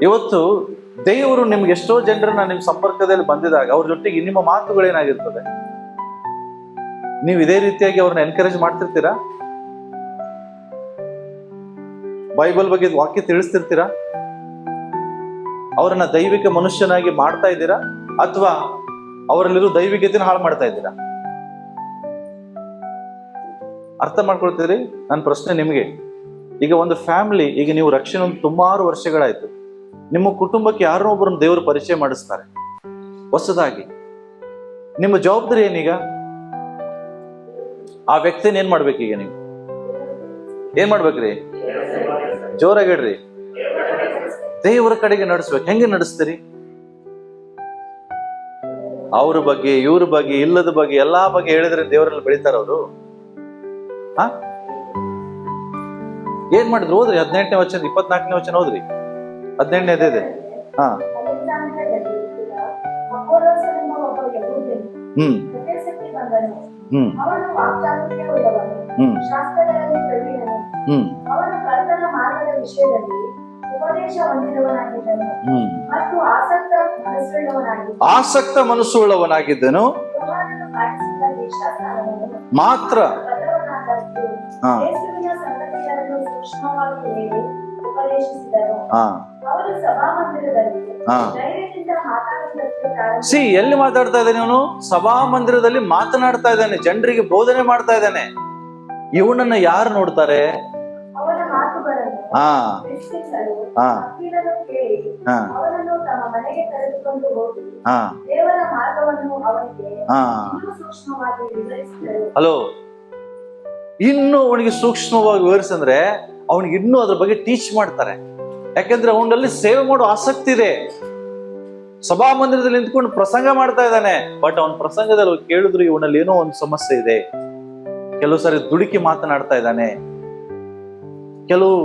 ಇವತ್ತು ದೇವರು ನಿಮ್ಗೆ ಎಷ್ಟೋ ಜನರನ್ನ ನಿಮ್ ಸಂಪರ್ಕದಲ್ಲಿ ಬಂದಿದಾಗ ಅವ್ರ ಜೊತೆಗೆ ನಿಮ್ಮ ಮಾತುಗಳೇನಾಗಿರ್ತದೆ? ನೀವು ಇದೇ ರೀತಿಯಾಗಿ ಅವ್ರನ್ನ ಎನ್ಕರೇಜ್ ಮಾಡ್ತಿರ್ತೀರಾ? ಬೈಬಲ್ ಬಗ್ಗೆ ವಾಕ್ಯ ತಿಳಿಸ್ತಿರ್ತೀರಾ? ಅವರನ್ನ ದೈವಿಕ ಮನುಷ್ಯನಾಗಿ ಮಾಡ್ತಾ ಇದ್ದೀರಾ, ಅಥವಾ ಅವರಲ್ಲಿರೋ ದೈವಿಕತೆನ ಹಾಳು ಮಾಡ್ತಾ ಇದ್ದೀರಾ? ಅರ್ಥ ಮಾಡ್ಕೊಳ್ತೀರಿ? ನನ್ನ ಪ್ರಶ್ನೆ ನಿಮಗೆ. ಈಗ ಒಂದು ಫ್ಯಾಮಿಲಿ, ಈಗ ನೀವು ರಕ್ಷಣೆ ಒಂದು ಸುಮಾರು ವರ್ಷಗಳಾಯ್ತು, ನಿಮ್ಮ ಕುಟುಂಬಕ್ಕೆ ಯಾರೋ ಒಬ್ಬರನ್ನ ದೇವರು ಪರಿಚಯ ಮಾಡಿಸ್ತಾರೆ ಹೊಸದಾಗಿ. ನಿಮ್ಮ ಜವಾಬ್ದಾರಿ ಏನೀಗ? ಆ ವ್ಯಕ್ತಿನ ಏನ್ ಮಾಡ್ಬೇಕೀಗ? ನೀವು ಏನ್ ಮಾಡ್ಬೇಕ್ರಿ? ಜೋರಾಗಿ ಹೇಳ್ರಿ. ದೇವರ ಕಡೆಗೆ ನಡೆಸ್ಬೇಕು. ಹೆಂಗೆ ನಡೆಸ್ತೀರಿ? ಅವ್ರ ಬಗ್ಗೆ, ಇವ್ರ ಬಗ್ಗೆ, ಇಲ್ಲದ ಬಗ್ಗೆ, ಎಲ್ಲಾ ಬಗ್ಗೆ ಹೇಳಿದ್ರೆ ದೇವರಲ್ಲಿ ಬೆಳಿತಾರ ಅವರು? ಏನ್ ಮಾಡಿದ್ರು? ಓದ್ರಿ 18ನೇ ವಚನ, 24ನೇ ವಚನ ಓದ್ರಿ. 18ನೇ ಅದೇ. ಆಸಕ್ತ ಮನಸ್ಸುಳ್ಳವನಾಗಿದ್ದನು ಮಾತ್ರ. ಎಲ್ಲಿ ಮಾತಾಡ್ತಾ ಇದ್ದಾನೆ ಅವನು? ಸಭಾ ಮಂದಿರದಲ್ಲಿ ಮಾತನಾಡ್ತಾ ಇದ್ದಾನೆ, ಜನರಿಗೆ ಬೋಧನೆ ಮಾಡ್ತಾ ಇದ್ದಾನೆ. ಇವನನ್ನ ಯಾರು ನೋಡ್ತಾರೆ? ಹಲೋ, ಇನ್ನು ಅವನಿಗೆ ಸೂಕ್ಷ್ಮವಾಗಿ ವಿವರಿಸಂದ್ರೆ ಅವನಿಗೆ ಇನ್ನೂ ಅದ್ರ ಬಗ್ಗೆ ಟೀಚ್ ಮಾಡ್ತಾರೆ. ಯಾಕಂದ್ರೆ ಅವನಲ್ಲಿ ಸೇವೆ ಮಾಡೋ ಆಸಕ್ತಿ ಇದೆ. ಸಭಾ ಮಂದಿರದಲ್ಲಿ ನಿಂತ್ಕೊಂಡು ಪ್ರಸಂಗ ಮಾಡ್ತಾ ಇದ್ದಾನೆ, ಬಟ್ ಅವನ ಪ್ರಸಂಗದಲ್ಲಿ ಕೇಳಿದ್ರು ಇವನಲ್ಲಿ ಏನೋ ಒಂದು ಸಮಸ್ಯೆ ಇದೆ. ಕೆಲವು ಸಾರಿ ದುಡುಕಿ ಮಾತನಾಡ್ತಾ ಇದ್ದಾನೆ, ಕೆಲವು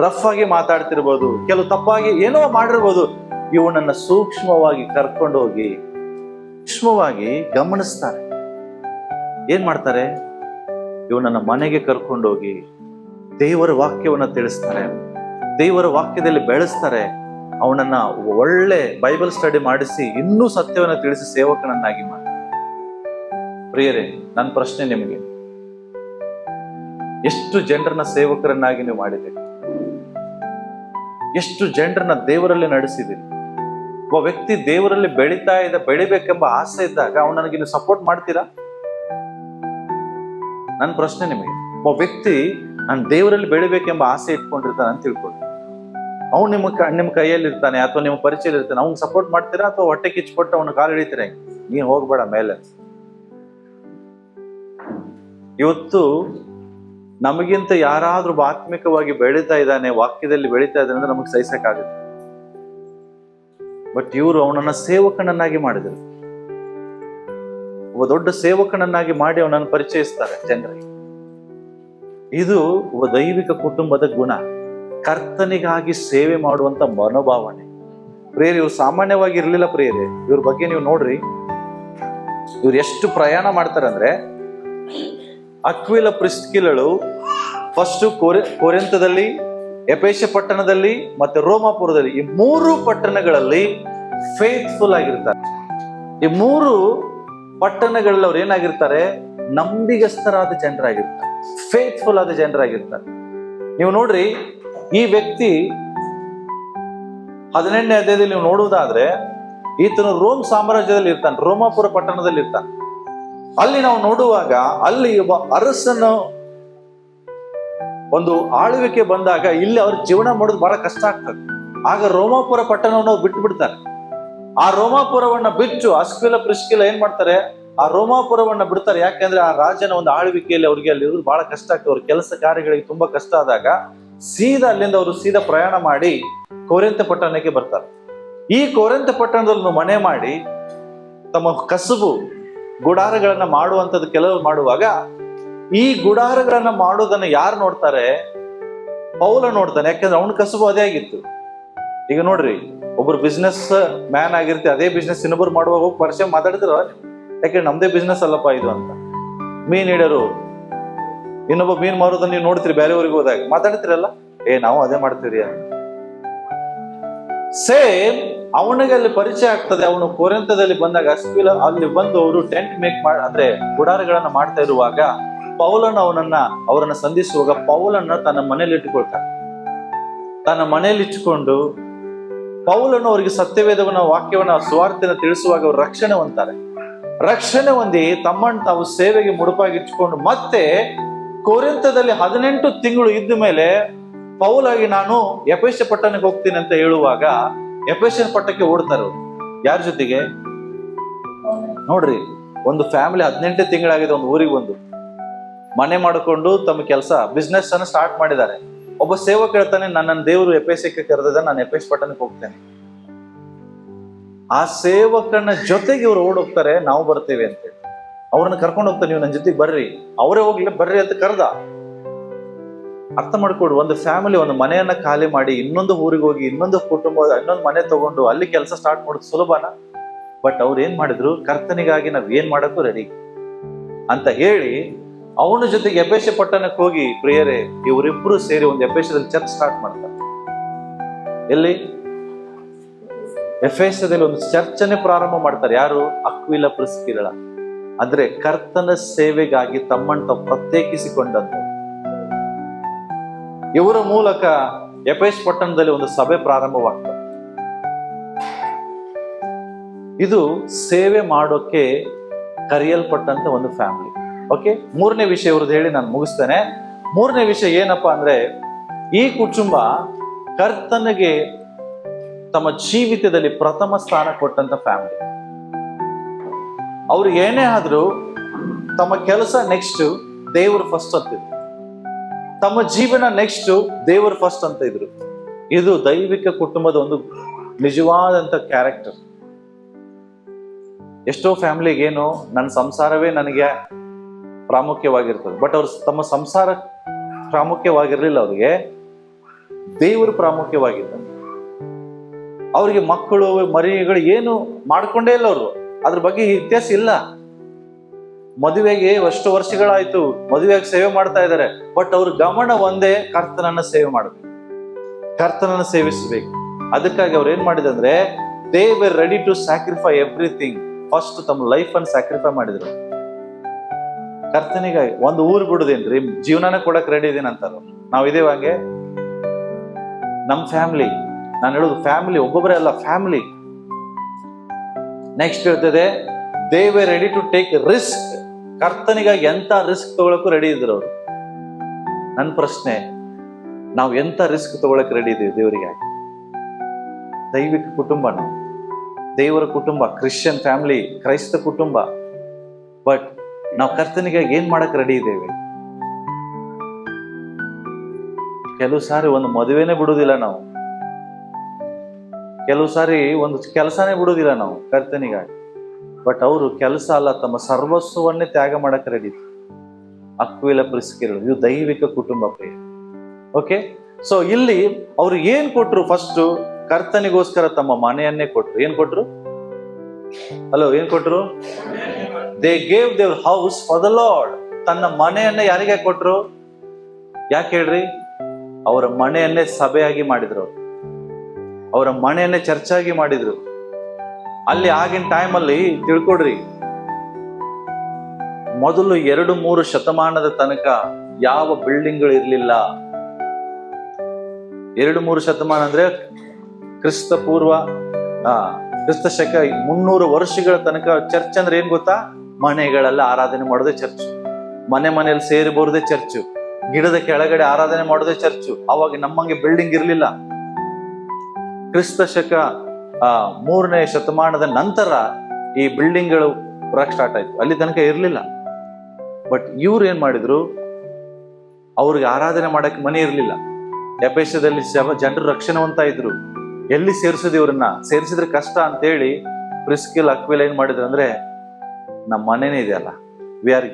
ರಫ್ ಆಗಿ ಮಾತಾಡ್ತಿರ್ಬೋದು, ಕೆಲವು ತಪ್ಪಾಗಿ ಏನೋ ಮಾಡಿರ್ಬೋದು. ಇವನನ್ನ ಸೂಕ್ಷ್ಮವಾಗಿ ಕರ್ಕೊಂಡು ಹೋಗಿ ಸೂಕ್ಷ್ಮವಾಗಿ ಗಮನಿಸ್ತಾರೆ. ಏನ್ ಮಾಡ್ತಾರೆ? ಇವನನ್ನ ಮನೆಗೆ ಕರ್ಕೊಂಡೋಗಿ ದೇವರ ವಾಕ್ಯವನ್ನ ತಿಳಿಸ್ತಾರೆ, ದೇವರ ವಾಕ್ಯದಲ್ಲಿ ಬೆಳೆಸ್ತಾರೆ. ಅವನನ್ನ ಒಳ್ಳೆ ಬೈಬಲ್ ಸ್ಟಡಿ ಮಾಡಿಸಿ ಇನ್ನೂ ಸತ್ಯವನ್ನ ತಿಳಿಸಿ ಸೇವಕನನ್ನಾಗಿ ಮಾಡಿ. ಪ್ರಿಯರೇ, ನನ್ನ ಪ್ರಶ್ನೆ ನಿಮಗೆ, ಎಷ್ಟು ಜನರನ್ನ ಸೇವಕರನ್ನಾಗಿ ನೀವು ಮಾಡಿದ್ದೀರಿ? ಎಷ್ಟು ಜನರನ್ನ ದೇವರಲ್ಲಿ ನಡೆಸಿದ್ದೀರಿ? ಒಬ್ಬ ವ್ಯಕ್ತಿ ದೇವರಲ್ಲಿ ಬೆಳಿಬೇಕೆಂಬ ಆಸೆ ಇದ್ದಾಗ ಅವನಿಗೆ ನೀವು ಸಪೋರ್ಟ್ ಮಾಡ್ತೀರಾ? ನನ್ನ ಪ್ರಶ್ನೆ ನಿಮಗೆ. ಒಬ್ಬ ವ್ಯಕ್ತಿ ನಾನು ದೇವರಲ್ಲಿ ಬೆಳಿಬೇಕೆಂಬ ಆಸೆ ಇಟ್ಕೊಂಡಿರ್ತಾನೆ ಅಂತ ತಿಳ್ಕೊಳ್ಳಿ. ಅವ್ನು ನಿಮ್ಮ ಕೈಯಲ್ಲಿ ಇರ್ತಾನೆ ಅಥವಾ ನಿಮ್ಮ ಪರಿಚಯ ಇರ್ತಾನೆ, ಅವ್ನಿಗೆ ಸಪೋರ್ಟ್ ಮಾಡ್ತೀರಾ ಅಥವಾ ಹೊಟ್ಟೆ ಕಿಚ್ಕೊಟ್ಟು ಅವನ ಕಾಲು ಹಿಡಿತೀರ? ನೀನ್ ಹೋಗ್ಬೇಡ ಮೇಲೆ. ಇವತ್ತು ನಮಗಿಂತ ಯಾರಾದ್ರೂ ಆತ್ಮಿಕವಾಗಿ ಬೆಳೀತಾ ಇದ್ದಾನೆ, ವಾಕ್ಯದಲ್ಲಿ ಬೆಳೀತಾ ಇದ್ದಾನೆ ಅಂದ್ರೆ ನಮಗೆ ಸಹಿಸಕ್ಕಾಗುತ್ತೆ. ಬಟ್ ಇವರು ಅವನನ್ನ ಸೇವಕನನ್ನಾಗಿ ಮಾಡಿದರು. ಒಬ್ಬ ದೊಡ್ಡ ಸೇವಕನನ್ನಾಗಿ ಮಾಡಿ ಅವನನ್ನು ಪರಿಚಯಿಸ್ತಾರೆ ಜನರಿಗೆ. ಇದು ಒಬ್ಬ ದೈವಿಕ ಕುಟುಂಬದ ಗುಣ, ಕರ್ತನಿಗಾಗಿ ಸೇವೆ ಮಾಡುವಂತ ಮನೋಭಾವನೆ. ಪ್ರಿಯರೇ, ಇವ್ರು ಸಾಮಾನ್ಯವಾಗಿ ಇರ್ಲಿಲ್ಲ. ಪ್ರಿಯರೇ, ಇವ್ರ ಬಗ್ಗೆ ನೀವು ನೋಡ್ರಿ, ಇವ್ರು ಎಷ್ಟು ಪ್ರಯಾಣ ಮಾಡ್ತಾರೆ ಅಂದ್ರೆ, ಅಕ್ವಿಲ ಪ್ರಿಸ್ಕಿಲಳು ಫಸ್ಟ್ ಕೊರಿಂಥದಲ್ಲಿ, ಎಫೆಸ ಪಟ್ಟಣದಲ್ಲಿ ಮತ್ತೆ ರೋಮಾಪುರದಲ್ಲಿ, ಈ 3 ಪಟ್ಟಣಗಳಲ್ಲಿ ಫೇತ್ಫುಲ್ ಆಗಿರ್ತಾರೆ. ಈ 3 ಪಟ್ಟಣಗಳಲ್ಲಿ ಅವ್ರು ಏನಾಗಿರ್ತಾರೆ? ನಂಬಿಗಸ್ತರಾದ ಜನರಾಗಿರ್ತಾರೆ, ಫೇತ್ಫುಲ್ ಆದ ಜನರಾಗಿರ್ತಾರೆ. ನೀವು ನೋಡ್ರಿ, ಈ ವ್ಯಕ್ತಿ 18ನೇ ಅಧ್ಯಾಯದಲ್ಲಿ ನೀವು ನೋಡುವುದಾದ್ರೆ, ಈತನು ರೋಮ್ ಸಾಮ್ರಾಜ್ಯದಲ್ಲಿ ಇರ್ತಾನೆ, ರೋಮಾಪುರ ಪಟ್ಟಣದಲ್ಲಿ ಇರ್ತಾನೆ. ಅಲ್ಲಿ ನಾವು ನೋಡುವಾಗ ಅಲ್ಲಿ ಒಬ್ಬ ಅರಸನು ಒಂದು ಆಳ್ವಿಕೆ ಬಂದಾಗ ಇಲ್ಲಿ ಅವ್ರ ಜೀವನ ಮಾಡೋದು ಬಹಳ ಕಷ್ಟ ಆಗ್ತದೆ. ಆಗ ರೋಮಾಪುರ ಪಟ್ಟಣವನ್ನು ಅವ್ರು ಬಿಟ್ಟು ಬಿಡ್ತಾರೆ. ಆ ರೋಮಾಪುರವನ್ನ ಬಿಟ್ಟು ಅಸ್ಕ್ವಿಲ ಪ್ರಿಸ್ಕಿಲ ಏನ್ ಮಾಡ್ತಾರೆ, ಆ ರೋಮಾಪುರವನ್ನ ಬಿಡ್ತಾರೆ. ಯಾಕೆಂದ್ರೆ ಆ ರಾಜನ ಒಂದು ಆಳ್ವಿಕೆಯಲ್ಲಿ ಅವ್ರಿಗೆ ಅಲ್ಲಿ ಇರೋದು ಬಹಳ ಕಷ್ಟ ಆಗ್ತದೆ. ಅವ್ರ ಕೆಲಸ ಕಾರ್ಯಗಳಿಗೆ ತುಂಬಾ ಕಷ್ಟ ಆದಾಗ ಸೀದಾ ಅಲ್ಲಿಂದ ಅವರು ಸೀದಾ ಪ್ರಯಾಣ ಮಾಡಿ ಕೊರಿಂಥ ಪಟ್ಟಣಕ್ಕೆ ಬರ್ತಾರೆ. ಈ ಕೊರಿಂಥ ಪಟ್ಟಣದಲ್ಲಿ ಮನೆ ಮಾಡಿ ತಮ್ಮ ಕಸುಬು ಗುಡಾರಗಳನ್ನ ಮಾಡುವಂತದ್ದು ಕೆಲವರು ಮಾಡುವಾಗ, ಈ ಗುಡಾರಗಳನ್ನ ಮಾಡೋದನ್ನ ಯಾರು ನೋಡ್ತಾರೆ? ಪೌಲ ನೋಡ್ತಾನೆ. ಯಾಕಂದ್ರೆ ಅವನ ಕಸುಬು ಅದೇ ಆಗಿತ್ತು. ಈಗ ನೋಡ್ರಿ, ಒಬ್ರು ಬಿಸ್ನೆಸ್ ಮ್ಯಾನ್ ಆಗಿರ್ತಿ, ಅದೇ ಬಿಸ್ನೆಸ್ ಇನ್ನೊಬ್ರು ಮಾಡುವಾಗ ಹೋಗಿ ಪರಿಚಯ ಮಾತಾಡ್ತಿರ, ಯಾಕೆ ನಮ್ದೇ ಬಿಸ್ನೆಸ್ ಅಲ್ಲಪ್ಪ ಇದು ಅಂತ. ಮೀನ್ ಹಿಡಿಯೋರು ಇನ್ನೊಬ್ಬ ಮೀನ್ ಮಾರೋದನ್ನ ನೀವು ನೋಡ್ತೀರಿ, ಬೇರೆಯವ್ರಿಗೆ ಹೋದಾಗ ಮಾತಾಡ್ತಿರಲ್ಲ, ನಾವು ಅದೇ ಮಾಡ್ತೀರಿ ಅಂತ. ಸೇಮ್ ಅವನಿಗೆ ಅಲ್ಲಿ ಪರಿಚಯ ಆಗ್ತದೆ. ಅವನು ಕೊರಿಂಥದಲ್ಲಿ ಬಂದಾಗ ಅಸ್ಕ್ವಿಲ ಅಲ್ಲಿ ಬಂದು ಅವರು ಟೆಂಟ್ ಮೇಕ್ ಅಂದ್ರೆ ಗುಡಾರಗಳನ್ನ ಮಾಡ್ತಾ ಇರುವಾಗ ಪೌಲನ ಅವರನ್ನ ಸಂಧಿಸುವಾಗ ಪೌಲನ್ನ ತನ್ನ ಮನೇಲಿ ಇಟ್ಟುಕೊಳ್ತಾನೆ. ತನ್ನ ಮನೆಯಲ್ಲಿ ಇಟ್ಟುಕೊಂಡು ಪೌಲನು ಅವರಿಗೆ ಸತ್ಯವೇದವನ್ನ ವಾಕ್ಯವನ್ನ ಸುವಾರ್ತೆನ ತಿಳಿಸುವಾಗ ಅವರು ರಕ್ಷಣೆ ಹೊಂದ್ತಾರೆ. ರಕ್ಷಣೆ ಹೊಂದಿ ತಮ್ಮನ್ನು ತಾವು ಸೇವೆಗೆ ಮುಡುಪಾಗಿಟ್ಕೊಂಡು ಮತ್ತೆ ಕೊರಿಂಥದಲ್ಲಿ 18 ತಿಂಗಳು ಇದ್ದ ಮೇಲೆ ಪೌಲಾಗಿ ನಾನು ಎಫೆಸ ಪಟ್ಟಣಕ್ಕೆ ಹೋಗ್ತೀನಿ ಅಂತ ಹೇಳುವಾಗ ಎಫೆಸನ್ ಪಟ್ಟಣಕ್ಕೆ ಓಡ್ತಾರೆ. ಯಾರ ಜೊತೆಗೆ? ನೋಡ್ರಿ, ಒಂದು ಫ್ಯಾಮಿಲಿ 18 ತಿಂಗಳಾಗಿದೆ, ಒಂದು ಊರಿಗೆ ಬಂದು ಮನೆ ಮಾಡಿಕೊಂಡು ತಮ್ಮ ಕೆಲಸ ಬಿಸ್ನೆಸ್ ಅನ್ನು ಸ್ಟಾರ್ಟ್ ಮಾಡಿದ್ದಾರೆ. ಒಬ್ಬ ಸೇವಕ ಹೇಳ್ತಾನೆ, ನನ್ನ ದೇವರು ಎಫೆಸಕ್ಕೆ ಕರೆದ, ನಾನು ಎಫೆಸ ಪಟ್ಟಣಕ್ಕೆ ಹೋಗ್ತೇನೆ. ಆ ಸೇವಕನ ಜೊತೆಗೆ ಇವ್ರು ಓಡೋಗ್ತಾರೆ, ನಾವು ಬರ್ತೇವೆ ಅಂತ ಹೇಳಿ ಅವ್ರನ್ನ ಕರ್ಕೊಂಡು ಹೋಗ್ತಾರೆ. ನೀವು ನನ್ನ ಜೊತೆಗೆ ಬರ್ರಿ, ಅವರೇ ಹೋಗ್ಲಿ ಬರ್ರಿ ಅಂತ ಕರೆದ. ಅರ್ಥ ಮಾಡ್ಕೊಡು, ಒಂದು ಫ್ಯಾಮಿಲಿ ಒಂದು ಮನೆಯನ್ನ ಖಾಲಿ ಮಾಡಿ ಇನ್ನೊಂದು ಊರಿಗೆ ಹೋಗಿ ಇನ್ನೊಂದು ಕುಟುಂಬ ಇನ್ನೊಂದು ಮನೆ ತಗೊಂಡು ಅಲ್ಲಿ ಕೆಲಸ ಸ್ಟಾರ್ಟ್ ಮಾಡೋದು ಸುಲಭನ? ಬಟ್ ಅವ್ರು ಏನ್ ಮಾಡಿದ್ರು, ಕರ್ತನಿಗಾಗಿ ನಾವ್ ಏನ್ ಮಾಡಕ್ಕೂ ರೆಡಿ ಅಂತ ಹೇಳಿ ಅವನ ಜೊತೆಗೆ ಎಫೆಸ ಪಟ್ಟಣಕ್ಕೆ ಹೋಗಿ, ಪ್ರಿಯರೇ, ಇವರಿಬ್ರು ಸೇರಿ ಒಂದು ಎಫೆಸದಲ್ಲಿ ಚರ್ಚ್ ಸ್ಟಾರ್ಟ್ ಮಾಡ್ತಾರೆ. ಎಲ್ಲಿ? ಎಫೆಸದಲ್ಲಿ ಒಂದು ಚರ್ಚನೆ ಪ್ರಾರಂಭ ಮಾಡ್ತಾರೆ. ಯಾರು? ಅಕ್ವಿಲ ಪ್ರಿಸ್ಕಿಲ. ಅಂದ್ರೆ ಕರ್ತನ ಸೇವೆಗಾಗಿ ತಮ್ಮನ್ನು ತಾವು ಪ್ರತ್ಯೇಕಿಸಿಕೊಂಡಂತ ಇವರ ಮೂಲಕ ಎಫೆಸ ಪಟ್ಟಣದಲ್ಲಿ ಒಂದು ಸಭೆ ಪ್ರಾರಂಭವಾಗ್ತದೆ. ಇದು ಸೇವೆ ಮಾಡೋಕೆ ಕರೆಯಲ್ಪಟ್ಟಂತ ಒಂದು ಫ್ಯಾಮಿಲಿ. ಓಕೆ, ಮೂರನೇ ವಿಷಯ ಇವ್ರದ್ದು ಹೇಳಿ ನಾನು ಮುಗಿಸ್ತೇನೆ. ಮೂರನೇ ವಿಷಯ ಏನಪ್ಪಾ ಅಂದ್ರೆ, ಈ ಕುಟುಂಬ ಕರ್ತನಿಗೆ ತಮ್ಮ ಜೀವಿತದಲ್ಲಿ ಪ್ರಥಮ ಸ್ಥಾನ ಕೊಟ್ಟಂತ ಫ್ಯಾಮಿಲಿ. ಅವ್ರು ಏನೇ ಆದ್ರೂ ತಮ್ಮ ಕೆಲಸ ನೆಕ್ಸ್ಟ್, ದೇವರು ಫಸ್ಟ್ ಅಂತಿದ್ರು. ತಮ್ಮ ಜೀವನ ನೆಕ್ಸ್ಟ್, ದೇವರು ಫಸ್ಟ್ ಅಂತ ಇದ್ರು. ಇದು ದೈವಿಕ ಕುಟುಂಬದ ಒಂದು ನಿಜವಾದಂತ ಕ್ಯಾರೆಕ್ಟರ್. ಎಷ್ಟೋ ಫ್ಯಾಮಿಲಿಗೆ ಏನು, ನನ್ನ ಸಂಸಾರವೇ ನನಗೆ ಪ್ರಾಮುಖ್ಯವಾಗಿರ್ತದೆ. ಬಟ್ ಅವ್ರು ತಮ್ಮ ಸಂಸಾರ ಪ್ರಾಮುಖ್ಯವಾಗಿರ್ಲಿಲ್ಲ, ಅವ್ರಿಗೆ ದೇವರು ಪ್ರಾಮುಖ್ಯವಾಗಿದ್ದ. ಅವ್ರಿಗೆ ಮಕ್ಕಳು ಮರಿಗಳು ಏನು ಮಾಡ್ಕೊಂಡೇ ಇಲ್ಲ. ಅವರು ಅದ್ರ ಬಗ್ಗೆ ಇತಿಹಾಸ ಇಲ್ಲ. ಮದುವೆಗೆ ಎಷ್ಟು ವರ್ಷಗಳಾಯ್ತು, ಮದುವೆಯಾಗಿ ಸೇವೆ ಮಾಡ್ತಾ ಇದ್ದಾರೆ. ಬಟ್ ಅವ್ರ ಗಮನ ಒಂದೇ, ಕರ್ತನನ್ನ ಸೇವೆ ಮಾಡಬೇಕು, ಕರ್ತನನ್ನ ಸೇವಿಸಬೇಕು. ಅದಕ್ಕಾಗಿ ಅವ್ರು ಏನ್ ಮಾಡಿದಂದ್ರೆ, they were ready to sacrifice everything. First ತಮ್ಮ ಲೈಫ್ ಅನ್ನು ಸ್ಯಾಕ್ರಿಫೈ ಮಾಡಿದ್ರು ಕರ್ತನಿಗಾಗಿ. ಒಂದು ಊರು ಬಿಡುದೇನ್ರಿ, ಜೀವನನ ಕೊಡಕ್ ರೆಡಿ ಇದೀನಿ ಅಂತಾರ. ನಾವ್ ಇದೇವ ಹಂಗೆ? ನಮ್ ಫ್ಯಾಮಿಲಿ, ನಾನು ಹೇಳುದು ಫ್ಯಾಮಿಲಿ, ಒಬ್ಬೊಬ್ಬರೇ ಅಲ್ಲ, ಫ್ಯಾಮಿಲಿ. ನೆಕ್ಸ್ಟ್ ಹೇಳ್ತದೆ, they were ready to take risk. ಕರ್ತನಿಗಾಗಿ ಎಂತ ರಿಸ್ಕ್ ತಗೊಳಕ್ಕೂ ರೆಡಿ ಇದ್ರು ಅವರು. ನನ್ನ ಪ್ರಶ್ನೆ, ನಾವು ಎಂತ ರಿಸ್ಕ್ ತಗೊಳಕ್ ರೆಡಿ ಇದೀವಿ ದೇವರಿಗಾಗಿ? ದೈವಿಕ ಕುಟುಂಬ, ನಾವು ದೇವರ ಕುಟುಂಬ, ಕ್ರಿಶ್ಚಿಯನ್ ಫ್ಯಾಮಿಲಿ, ಕ್ರೈಸ್ತ ಕುಟುಂಬ. ಬಟ್ ನಾವು ಕರ್ತನಿಗಾಗಿ ಏನ್ ಮಾಡಕ್ ರೆಡಿ ಇದ್ದೇವೆ? ಕೆಲವು ಸಾರಿ ಒಂದು ಮದುವೆನೇ ಬಿಡುವುದಿಲ್ಲ ನಾವು, ಕೆಲವು ಸಾರಿ ಒಂದು ಕೆಲಸನೇ ಬಿಡುವುದಿಲ್ಲ ನಾವು ಕರ್ತನಿಗಾಗಿ. ಬಟ್ ಅವರು ಕೆಲಸ ಅಲ್ಲ, ತಮ್ಮ ಸರ್ವಸ್ವವನ್ನೇ ತ್ಯಾಗ ಮಾಡಕ್ ರೆಡಿ. ಅಕ್ವಿಲ ಪ್ರಿಸ್ಕಿಲರು, ಇದು ದೈವಿಕ ಕುಟುಂಬ ಪ್ರಿಯ. ಓಕೆ, ಸೊ ಇಲ್ಲಿ ಅವ್ರು ಏನ್ ಕೊಟ್ರು? ಫಸ್ಟ್ ಕರ್ತನಿಗೋಸ್ಕರ ತಮ್ಮ ಮನೆಯನ್ನೇ ಕೊಟ್ರು. ಏನ್ ಕೊಟ್ರು? ಹಲೋ, ಏನ್ ಕೊಟ್ರು? ದೇ ಗೇವ್ ದೇವರ್ ಹೌಸ್ ಫಾರ್ ದ ಲಾರ್ಡ್. ತನ್ನ ಮನೆಯನ್ನೇ ಯಾರಿಗೆ ಕೊಟ್ರು? ಯಾಕೆ ಹೇಳ್ರಿ? ಅವರ ಮನೆಯನ್ನೇ ಸಭೆಯಾಗಿ ಮಾಡಿದ್ರು. ಅವರ ಮನೆಯನ್ನೇ ಚರ್ಚಾಗಿ ಮಾಡಿದ್ರು. ಅಲ್ಲಿ ಆಗಿನ ಟೈಮಲ್ಲಿ ತಿಳ್ಕೊಡ್ರಿ, ಮೊದಲು 2-3 ಶತಮಾನದ ತನಕ ಯಾವ ಬಿಲ್ಡಿಂಗ್ಗಳು ಇರ್ಲಿಲ್ಲ. 2-3 ಶತಮಾನ ಅಂದ್ರೆ ಕ್ರಿಸ್ತ ಪೂರ್ವ ಕ್ರಿಸ್ತ ಶಕ 300 ವರ್ಷಗಳ ತನಕ ಚರ್ಚ್ ಅಂದ್ರೆ ಏನ್ ಗೊತ್ತಾ? ಮನೆಗಳೆಲ್ಲ ಆರಾಧನೆ ಮಾಡೋದೇ ಚರ್ಚ್, ಮನೆಯಲ್ಲಿ ಸೇರಿ ಬರೋದೇ ಚರ್ಚ್. ಗಿಡದ ಕೆಳಗಡೆ ಆರಾಧನೆ ಮಾಡೋದೇ ಚರ್ಚು. ಅವಾಗ ನಮ್ಮಂಗೆ ಬಿಲ್ಡಿಂಗ್ ಇರ್ಲಿಲ್ಲ. ಕ್ರಿಸ್ತ ಶಕ 3ನೇ ಶತಮಾನದ ನಂತರ ಈ ಬಿಲ್ಡಿಂಗ್ಗಳು ಬರಕ್ ಸ್ಟಾರ್ಟ್ ಆಯ್ತು. ಅಲ್ಲಿ ತನಕ ಇರ್ಲಿಲ್ಲ. ಬಟ್ ಇವ್ರು ಏನ್ ಮಾಡಿದ್ರು, ಅವ್ರಿಗೆ ಆರಾಧನೆ ಮಾಡಕ್ಕೆ ಮನೆ ಇರ್ಲಿಲ್ಲ. ಎಫೆಸದಲ್ಲಿ ಜನರು ರಕ್ಷಣವಂತ ಇದ್ರು. ಎಲ್ಲಿ ಸೇರಿಸಿದ್ರು ಇವ್ರನ್ನ? ಸೇರಿಸಿದ್ರೆ ಕಷ್ಟ ಅಂತೇಳಿ ಪ್ರಿಸ್ಕಿಲ್ ಅಕ್ವಿಲ ಏನ್ ಮಾಡಿದ್ರು ಅಂದ್ರೆ, ನಮ್ಮ ಮನೆನೇ ಇದೆಯಲ್ಲ, we are